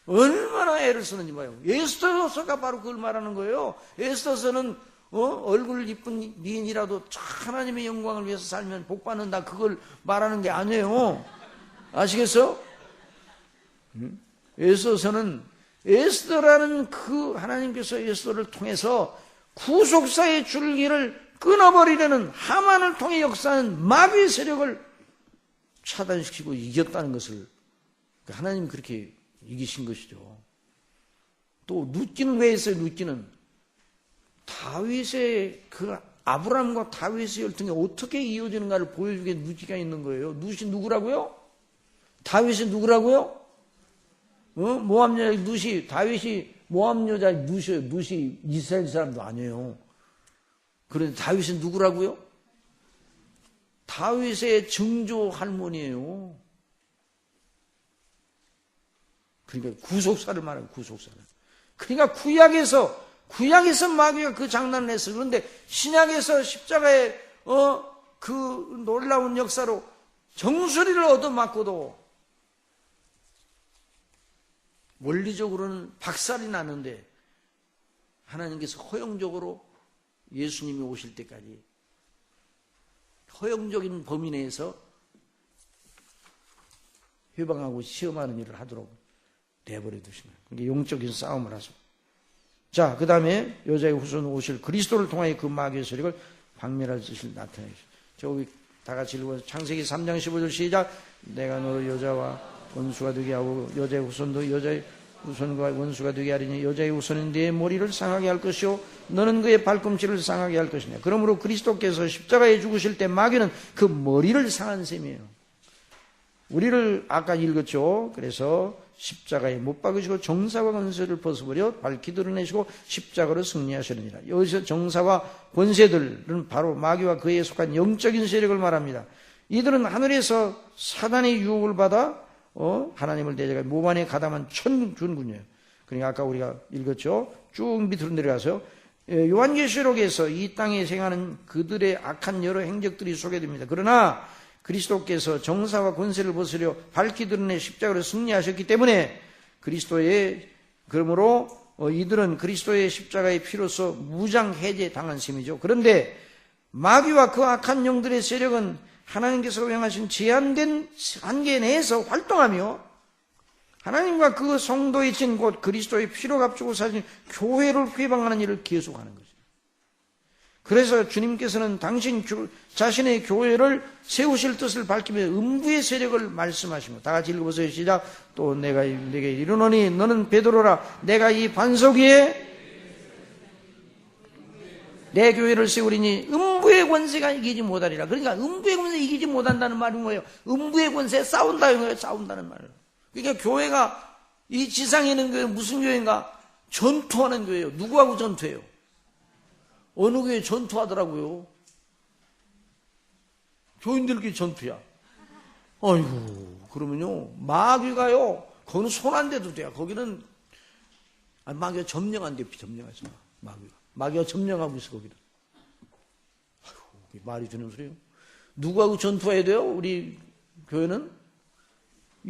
얼마나 애를 쓰는지 봐요. 에스더서가 바로 그걸 말하는 거예요. 에스더서는 얼굴 이쁜 미인이라도 하나님의 영광을 위해서 살면 복 받는다. 그걸 말하는 게 아니에요. 아시겠어? 에스더서는 에스더라는 그 하나님께서 에스더를 통해서 구속사의 줄기를 끊어버리려는 하만을 통해 역사하는 마귀의 세력을 차단시키고 이겼다는 것을 하나님 그렇게 이기신 것이죠. 또 룻기는 왜 했어요? 룻기는 다윗의 그 아브라함과 다윗의 혈통이 어떻게 이어지는가를 보여주게 룻기가 있는 거예요. 룻이 누구라고요? 다윗이 누구라고요? 모압 여자 룻이 다윗이 모압 여자 룻이에요. 룻이 이스라엘 사람도 아니에요. 그런데 다윗은 누구라고요? 다윗의 증조 할머니예요. 그러니까 구속사를 말하는 구속사를. 그러니까 구약에서 마귀가 그 장난을 했어요. 그런데 신약에서 십자가의 그 놀라운 역사로 정수리를 얻어맞고도 원리적으로는 박살이 나는데 하나님께서 허용적으로 예수님이 오실 때까지 허용적인 범위 내에서 회방하고 시험하는 일을 하도록 내버려 두시면 그게 영적인 싸움을 하죠. 자, 그 다음에 여자의 후손 오실 그리스도를 통하여 그 마귀의 세력을 박멸할 뜻을 나타내주시죠. 저기 다 같이 읽어서 창세기 3장 15절 시작. 내가 너를 여자와 원수가 되게 하고 여자의 후손도 여자의 후손과 원수가 되게 하리니 여자의 후손은 네 머리를 상하게 할 것이요 너는 그의 발꿈치를 상하게 할 것이냐. 그러므로 그리스도께서 십자가에 죽으실 때 마귀는 그 머리를 상한 셈이에요. 우리를 아까 읽었죠. 그래서 십자가에 못 박으시고 정사와 권세를 벗어버려 밝히 드러내시고 십자가로 승리하시느니라. 여기서 정사와 권세들은 바로 마귀와 그에 속한 영적인 세력을 말합니다. 이들은 하늘에서 사단의 유혹을 받아 하나님을 대적해 몸 안에 가담한 천군이에요. 그러니까 아까 우리가 읽었죠. 쭉 밑으로 내려가서 요한계시록에서 이 땅에 생하는 그들의 악한 여러 행적들이 소개됩니다. 그러나 그리스도께서 정사와 권세를 벗으려 밝히 드러내 십자가로 승리하셨기 때문에 그러므로 이들은 그리스도의 십자가의 피로서 무장 해제 당한 셈이죠. 그런데 마귀와 그 악한 영들의 세력은 하나님께서 허용하신 제한된 한계 내에서 활동하며 하나님과 그 성도의 진 곧 그리스도의 피로 값주고 사신 교회를 회방하는 일을 계속하는 거죠. 그래서 주님께서는 당신 자신의 교회를 세우실 뜻을 밝히며 음부의 세력을 말씀하십니다. 다 같이 읽어보세요. 시작. 또 내가 네게 이르노니 너는 베드로라. 내가 이 반석 위에 내 교회를 세우리니 음부의 권세가 이기지 못하리라. 그러니까 음부의 권세 이기지 못한다는 말은 뭐예요? 음부의 권세에 싸운다는 거예요. 싸운다는 말이에요. 그러니까 교회가 이 지상에 있는 교회는 무슨 교회인가? 전투하는 교회예요. 누구하고 전투해요? 어느 교회 전투하더라고요. 교인들끼리 전투야. 아이고, 그러면요, 마귀가요, 거기는 손 안 대도 돼요. 거기는, 마귀가 점령한 데 점령하지 마. 마귀가 점령하고 있어, 거기는. 아이고, 말이 되는 소리예요. 누구하고 전투해야 돼요? 우리 교회는?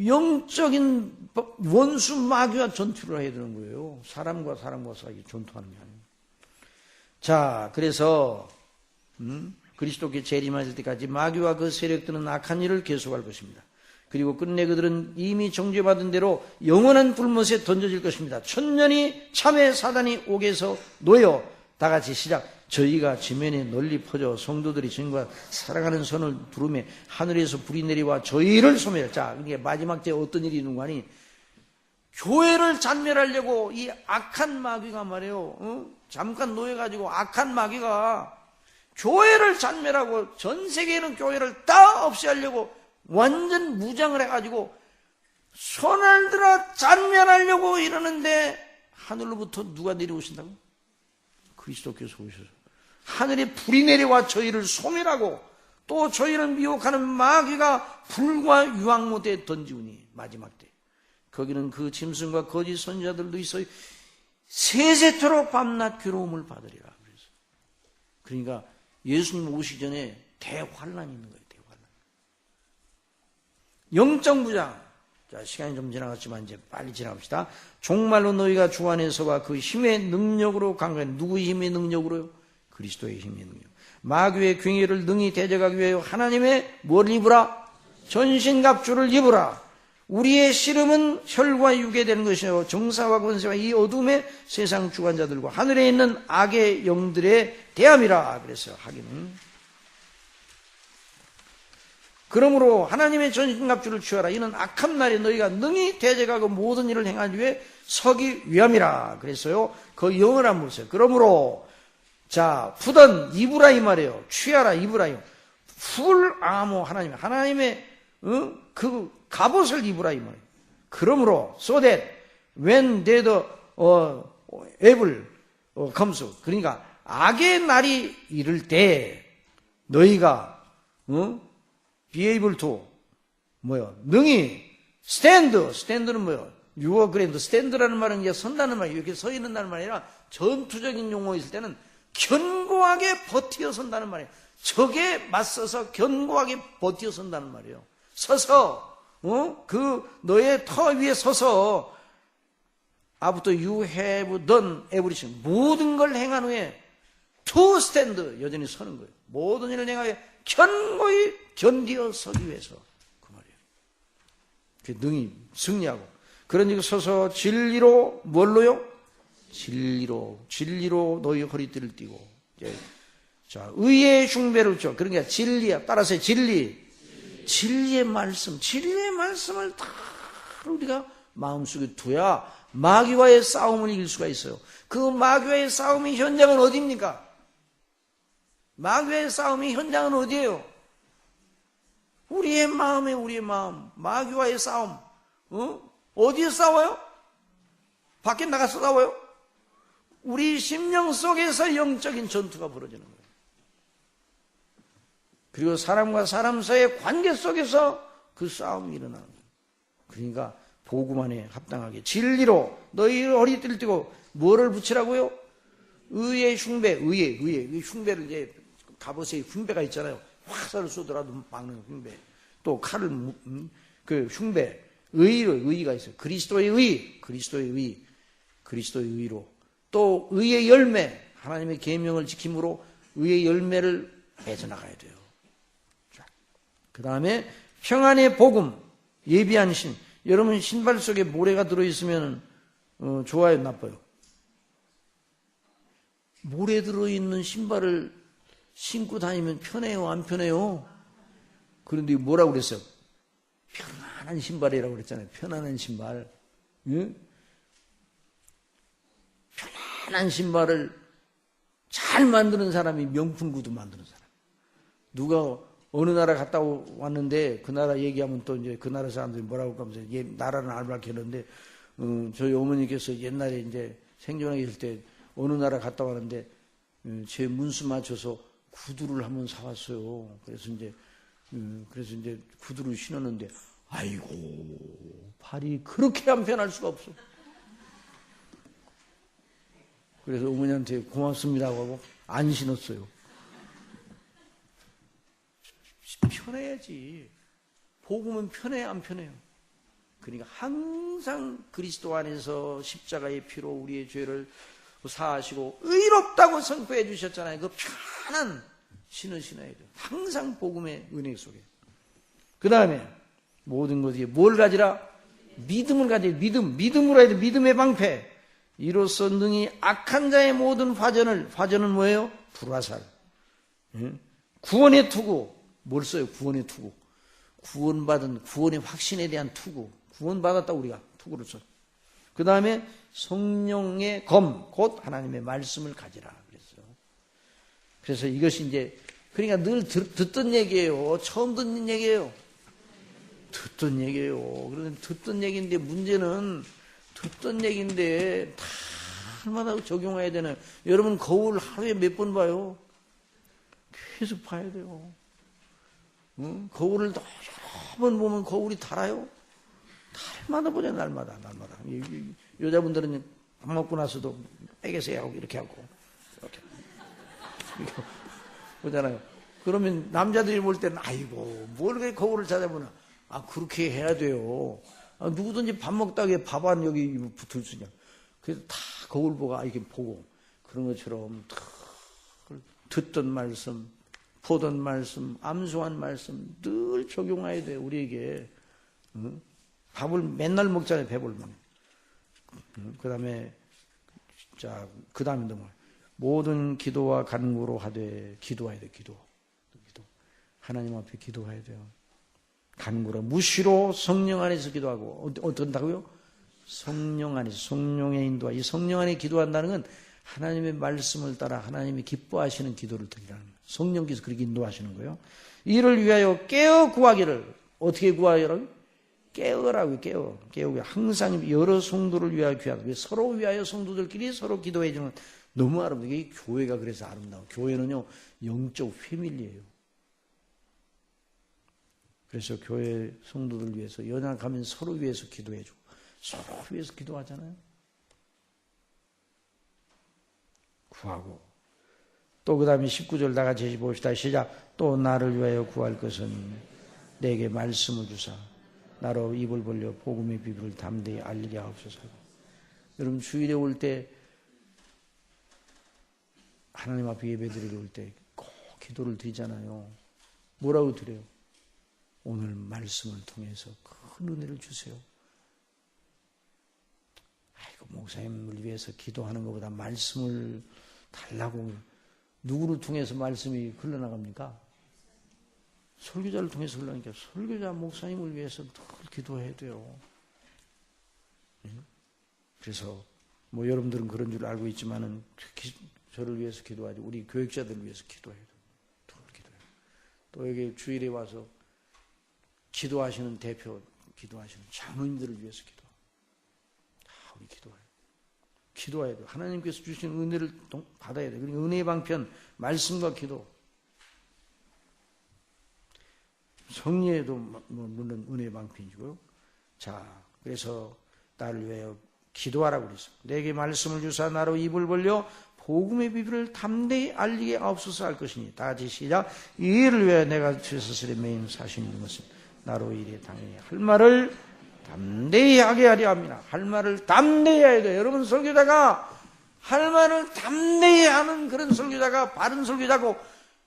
영적인 원수 마귀와 전투를 해야 되는 거예요. 사람과 사이 전투하는 게 아니에요. 자, 그래서 그리스도께 재림하실 때까지 마귀와 그 세력들은 악한 일을 계속할 것입니다. 그리고 끝내 그들은 이미 정죄받은 대로 영원한 불못에 던져질 것입니다. 천년이 참의 사단이 옥에서 놓여 다 같이 시작. 저희가 지면에 널리 퍼져 성도들이 주님과 사랑하는 선을 부르며 하늘에서 불이 내리와 저희를 소멸. 자, 이게 마지막 때 어떤 일이 있는 거 아니? 교회를 잔멸하려고 이 악한 마귀가 말이에요. 잠깐 놓여가지고 악한 마귀가 교회를 잔멸하고 전 세계에는 교회를 다 없애려고 완전 무장을 해가지고 손을 들어 잔멸하려고 이러는데 하늘로부터 누가 내려오신다고? 그리스도께서 오셔서 하늘에 불이 내려와 저희를 소멸하고 또 저희를 미혹하는 마귀가 불과 유황무대에 던지우니 마지막 때 거기는 그 짐승과 거짓 선지자들도 있어 세세토록 밤낮 괴로움을 받으리라. 그러니까 예수님 오시기 전에 대환란이 있는 거예요. 대환란. 영적 무장. 자, 시간이 좀 지나갔지만 이제 빨리 지나갑시다. 종말로 너희가 주 안에서와 그 힘의 능력으로 강건해. 누구의 힘의 능력으로요? 그리스도의 힘의 능력. 마귀의 경외를 능히 대적하기 위하여 하나님의 뭘 입으라? 전신갑주를 입으라. 우리의 씨름은 혈과 육에 되는 것이요 정사와 권세와 이 어둠의 세상 주관자들과 하늘에 있는 악의 영들의 대함이라 그랬어요. 하기는. 그러므로 하나님의 전신갑주를 취하라. 이는 악한 날에 너희가 능히 대적하고 모든 일을 행하기 위해 서기 위함이라 그랬어요. 그 영어를 한번 보세요. 그러므로 자 푸던 입으라 이 말이에요. 취하라 입으라요. 풀 아모 하나님의 그 갑옷을 입으라 이 말이에요. 그러므로 so that when dead evil comes 그러니까 악의 날이 이를 때 너희가 be able to 능히 stand는 뭐요? 유어 그랜드 stand라는 말은 이제 선다는 말이에요. 이렇게 서 있는다는 말이 아니라 전투적인 용어 있을 때는 견고하게 버티어 선다는 말이에요. 적에 맞서서 견고하게 버티어 선다는 말이에요. 서서 그 너의 터 위에 서서 after you have done everything 모든 걸 행한 후에 to stand 여전히 서는 거예요. 모든 일을 행하여 견고히 견디어 서기 위해서 그 말이에요. 그 능히 승리하고 그러니 서서 진리로 뭘로요? 진리로 너희 허리띠를 띠고 자 의의 흉배를 줘. 그러니까 진리야. 따라서 진리의 말씀을 다 우리가 마음속에 둬야 마귀와의 싸움을 이길 수가 있어요. 그 마귀와의 싸움의 현장은 어디입니까? 마귀와의 싸움의 현장은 어디예요? 우리의 마음. 마귀와의 싸움. 어디에 싸워요? 밖에 나가서 싸워요? 우리 심령 속에서 영적인 전투가 벌어지는 거예요. 그리고 사람과 사람 사이의 관계 속에서 그 싸움이 일어나는 거예요. 그러니까 복음 안에 합당하게 진리로 너희 허리띠를 띠고 뭐를 붙이라고요? 의의 흉배, 의의 흉배를 이제 갑옷에 흉배가 있잖아요. 화살을 쏘더라도 막는 흉배. 또 칼을 그 흉배, 의가 있어요. 그리스도의 의로 또 의의 열매, 하나님의 계명을 지킴으로 의의 열매를 맺어 나가야 돼요. 그 다음에 평안의 복음, 예비한 신. 여러분 신발 속에 모래가 들어있으면 좋아요, 나빠요? 모래 들어있는 신발을 신고 다니면 편해요, 안 편해요? 그런데 뭐라고 그랬어요? 편안한 신발이라고 그랬잖아요. 편안한 신발. 응? 편안한 신발을 잘 만드는 사람이 명품 구두 만드는 사람. 누가 어느 나라 갔다 왔는데 그 나라 얘기하면 또 이제 그 나라 사람들이 뭐라고 하면서 나라는 알바했는데 저희 어머니께서 옛날에 이제 생존하게 있을 때 어느 나라 갔다 왔는데 제 문수 맞춰서 구두를 한번 사왔어요. 그래서 이제 구두를 신었는데 아이고 발이 그렇게 안 편할 수가 없어. 그래서 어머니한테 고맙습니다고 하고 안 신었어요. 편해야지. 복음은 편해요, 안 편해요? 그러니까 항상 그리스도 안에서 십자가의 피로 우리의 죄를 사하시고 의롭다고 선포해 주셨잖아요. 그 편한 신을 신어야 돼요. 항상 복음의 은혜 속에. 그 다음에 모든 것이 뭘 가지라? 믿음을 가지라. 믿음으로 해야 돼. 믿음의 방패. 이로써 능히 악한 자의 모든 화전은 뭐예요? 불화살. 구원의 투구. 뭘 써요? 구원의 투구. 구원받은 구원의 확신에 대한 투구. 구원받았다 우리가 투구를 써. 그 다음에 성령의 검, 곧 하나님의 말씀을 가지라 그랬어요. 그래서 이것이 이제 그러니까 늘 듣던 얘기예요. 처음 듣는 얘기예요. 듣던 얘기예요. 그런데 듣던 얘기인데 문제는 듣던 얘기인데 다 날마다 적용해야 되는. 여러분 거울 하루에 몇 번 봐요? 계속 봐야 돼요. 응? 거울을 여러 번 보면 거울이 달아요. 날마다 보자, 날마다. 여자분들은 밥 먹고 나서도 빼개서 하고 이렇게 하고 이렇게 보잖아요. 그러면 남자들이 볼 때는 아이고 뭘 그렇게 거울을 찾아보나. 그렇게 해야 돼요. 누구든지 밥 먹다가 밥 안 여기 붙을 수냐. 그래서 다 거울 보고 이렇게 보고 그런 것처럼 듣던 말씀, 보던 말씀, 암송한 말씀 늘 적용해야 돼요. 우리에게. 응? 밥을 맨날 먹잖아요. 배불면. 그 다음에 또 뭐 모든 기도와 간구로 하되 기도해야 돼. 기도. 하나님 앞에 기도해야 돼요. 간구로 무시로 성령 안에서 기도하고 어떤다고요? 성령 안에서 성령의 인도와 이 성령 안에 기도한다는 건 하나님의 말씀을 따라 하나님이 기뻐하시는 기도를 드리라는 거예요. 성령께서 그렇게 인도하시는 거예요. 이를 위하여 깨어 구하기를. 어떻게 구하여라고? 깨어라고. 깨우고 항상 여러 성도를 위하여 귀하다. 서로 위하여 성도들끼리 서로 기도해 주는. 너무 아름다워. 이게 교회가 그래서 아름다워. 교회는요 영적 회밀리예요. 그래서 교회 성도들 위해서 연약하면 서로 위해서 기도해주고 서로 위해서 기도하잖아요. 구하고 또 그 다음에 19절 다 같이 봅시다. 시작. 또 나를 위하여 구할 것은 내게 말씀을 주사 나로 입을 벌려 복음의 비밀을 담대히 알리게 하옵소서. 여러분 주일에 올 때 하나님 앞에 예배드리러 올 때 꼭 기도를 드리잖아요. 뭐라고 드려요? 오늘 말씀을 통해서 큰 은혜를 주세요. 아이고 목사님을 위해서 기도하는 것보다 말씀을 달라고. 누구를 통해서 말씀이 흘러나갑니까? 설교자를 통해서 흘러나니까 설교자 목사님을 위해서 늘 기도해야 돼요. 그래서 뭐 여러분들은 그런 줄 알고 있지만은 저를 위해서 기도하지. 우리 교육자들을 위해서 기도해야 돼요. 늘 기도해요. 또 여기 주일에 와서 기도하시는 대표, 기도하시는 장로님들을 위해서 다 우리 기도해야 돼요. 하나님께서 주신 은혜를 받아야 돼요. 그러니까 은혜의 방편, 말씀과 기도. 성리에도 물론 은혜의 방편이고요. 자, 그래서 나를 위하여 기도하라고 그랬어. 내게 말씀을 주사 나로 입을 벌려 복음의 비밀을 담대히 알리게 하옵소서 할 것이니. 다 같이 시작. 이 일을 위하여 내가 주스스레 메인 사신이 된 것은 나로 이래 당연히 할 말을 담대히 하게 하려 합니다. 할 말을 담대히 해야 돼요. 여러분 설교자가 할 말을 담대히 하는 그런 설교자가 바른 설교자고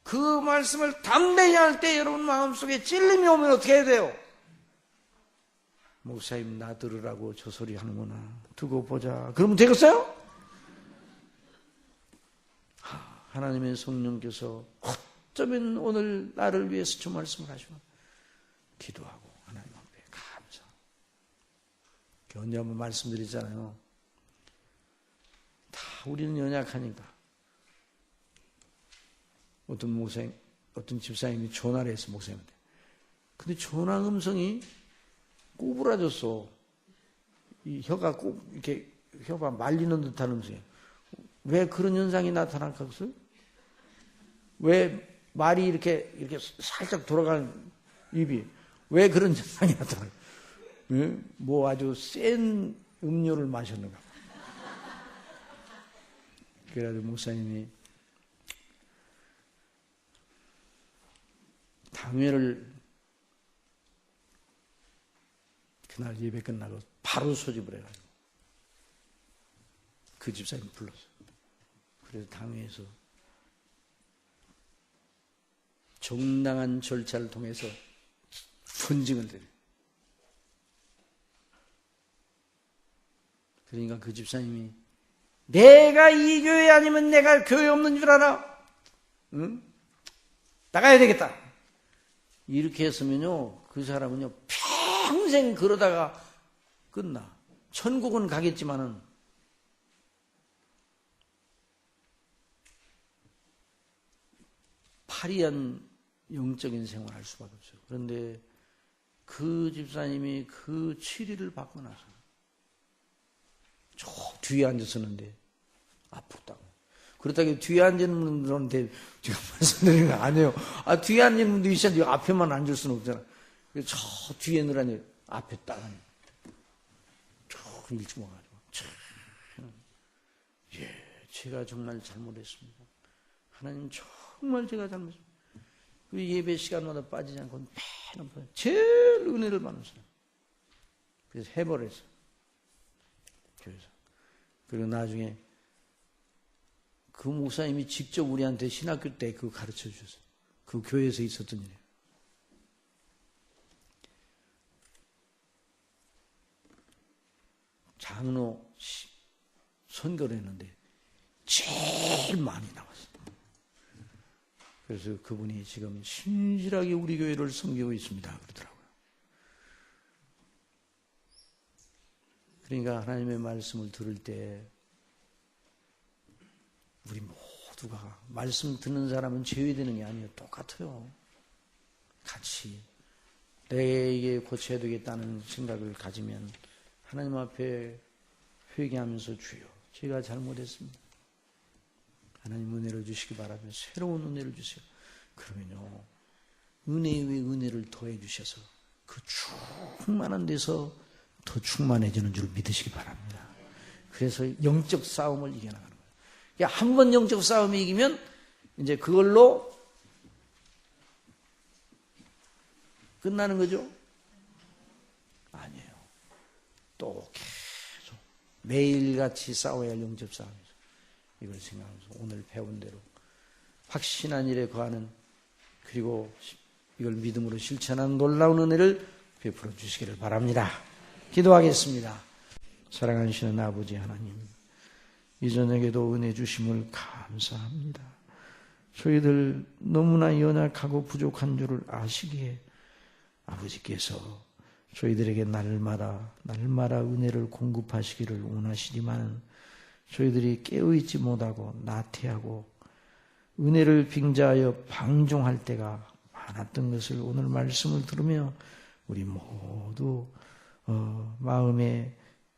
그 말씀을 담대히 할 때 여러분 마음속에 찔림이 오면 어떻게 해야 돼요? 목사님 나 들으라고 저 소리 하는구나. 두고 보자. 그러면 되겠어요? 하나님의 성령께서 어쩌면 오늘 나를 위해서 저 말씀을 하시면 기도하고 하나님 앞에 감사. 언제 한번 말씀드리잖아요. 다 우리는 연약하니까. 어떤 집사님이 전화를 했어 목사님한테. 근데 전화 음성이 꼬부라졌어. 이 혀가 꼭 이렇게 혀가 말리는 듯한 음성이에요. 왜 그런 현상이 나타날까요? 왜 말이 이렇게 살짝 돌아가는 입이 왜 그런 현상이 나타날까요? 뭐 아주 센 음료를 마셨는가. 그래가지고 목사님이 당회를 그날 예배 끝나고 바로 소집을 해가지고 그 집사님 불렀어. 그래서 당회에서 정당한 절차를 통해서 선징을 드려요. 그러니까 그 집사님이 내가 이 교회 아니면 내가 교회 없는 줄 알아? 응? 나가야 되겠다. 이렇게 했으면요, 그 사람은요, 평생 그러다가 끝나. 천국은 가겠지만은, 파리한 영적인 생활을 할 수밖에 없어요. 그런데 그 집사님이 그 치리를 받고 나서, 저 뒤에 앉았었는데, 아프다고. 그렇다고 뒤에 앉은 분들한테 제가 말씀드리는 거 아니에요. 뒤에 앉은 분도 있었는데 앞에만 앉을 수는 없잖아. 저 뒤에 늘어니 앞에 딱 저 일찍 와가지고 제가 정말 잘못했습니다. 하나님 정말 제가 잘못했습니다. 그 예배 시간마다 빠지지 않고 매일 제일 은혜를 받는 사람. 그래서 해버렸어. 교회에서. 그리고 나중에 그 목사님이 직접 우리한테 신학교 때 그거 가르쳐 주셨어요. 그 교회에서 있었던 일이에요. 장로 선거를 했는데 제일 많이 나왔어요. 그래서 그분이 지금 신실하게 우리 교회를 섬기고 있습니다. 그러더라고요. 그러니까 하나님의 말씀을 들을 때 우리 모두가 말씀 듣는 사람은 제외되는 게 아니에요. 똑같아요. 같이 내게 고쳐야 되겠다는 생각을 가지면 하나님 앞에 회개하면서 주여 제가 잘못했습니다. 하나님 은혜를 주시기 바라며 새로운 은혜를 주세요. 그러면요 은혜 위에 은혜를 더해 주셔서 그 충만한 데서 더 충만해지는 줄 믿으시기 바랍니다. 그래서 영적 싸움을 이겨나가는 거예요. 한 번 영적 싸움이 이기면 이제 그걸로 끝나는 거죠? 아니에요. 또 계속 매일같이 싸워야 할 영적 싸움이죠. 이걸 생각하면서 오늘 배운 대로 확신한 일에 거하는 그리고 이걸 믿음으로 실천하는 놀라운 은혜를 베풀어 주시기를 바랍니다. 기도하겠습니다. 사랑하시는 아버지 하나님, 이 저녁에도 은혜 주심을 감사합니다. 저희들 너무나 연약하고 부족한 줄을 아시기에 아버지께서 저희들에게 날마다 은혜를 공급하시기를 원하시지만 저희들이 깨어있지 못하고 나태하고 은혜를 빙자하여 방종할 때가 많았던 것을 오늘 말씀을 들으며 우리 모두 마음의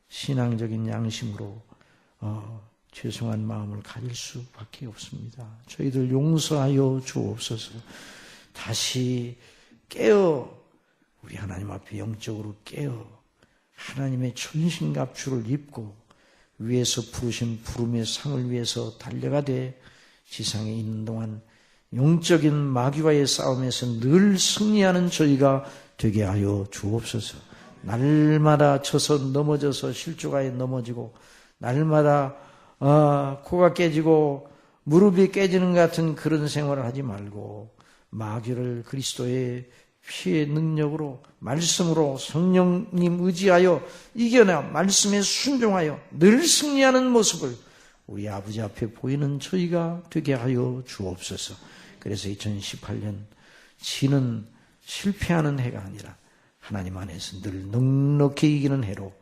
신앙적인 양심으로 죄송한 마음을 가질 수밖에 없습니다. 저희들 용서하여 주옵소서. 다시 깨어 우리 하나님 앞에 영적으로 깨어 하나님의 천신갑주를 입고 위에서 부르신 부름의 상을 위해서 달려가되 지상에 있는 동안 영적인 마귀와의 싸움에서 늘 승리하는 저희가 되게 하여 주옵소서. 날마다 쳐서 넘어져서 실족하여 넘어지고 날마다 코가 깨지고 무릎이 깨지는 같은 그런 생활을 하지 말고 마귀를 그리스도의 피의 능력으로 말씀으로 성령님 의지하여 이겨내 말씀에 순종하여 늘 승리하는 모습을 우리 아버지 앞에 보이는 저희가 되게 하여 주옵소서. 그래서 2018년 지는 실패하는 해가 아니라 하나님 안에서 늘 넉넉히 이기는 해로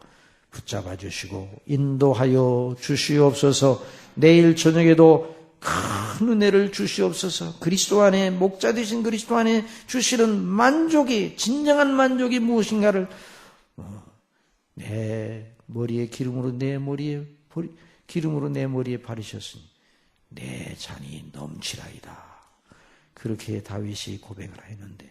붙잡아 주시고 인도하여 주시옵소서. 내일 저녁에도 큰 은혜를 주시옵소서. 그리스도 안에 목자 되신 그리스도 안에 주시는 만족이 진정한 만족이 무엇인가를 내 머리에 기름으로 내 머리에 바르셨으니 내 잔이 넘치라이다. 그렇게 다윗이 고백을 했는데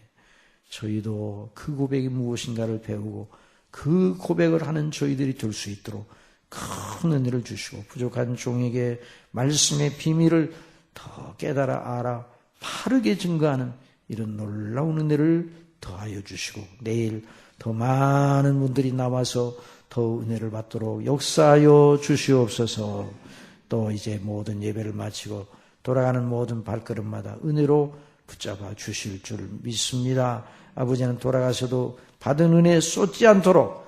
저희도 그 고백이 무엇인가를 배우고 그 고백을 하는 저희들이 될 수 있도록 큰 은혜를 주시고 부족한 종에게 말씀의 비밀을 더 깨달아 알아 바르게 증거하는 이런 놀라운 은혜를 더하여 주시고 내일 더 많은 분들이 나와서 더 은혜를 받도록 역사하여 주시옵소서. 또 이제 모든 예배를 마치고 돌아가는 모든 발걸음마다 은혜로 붙잡아 주실 줄 믿습니다. 아버지는 돌아가서도 받은 은혜 쏟지 않도록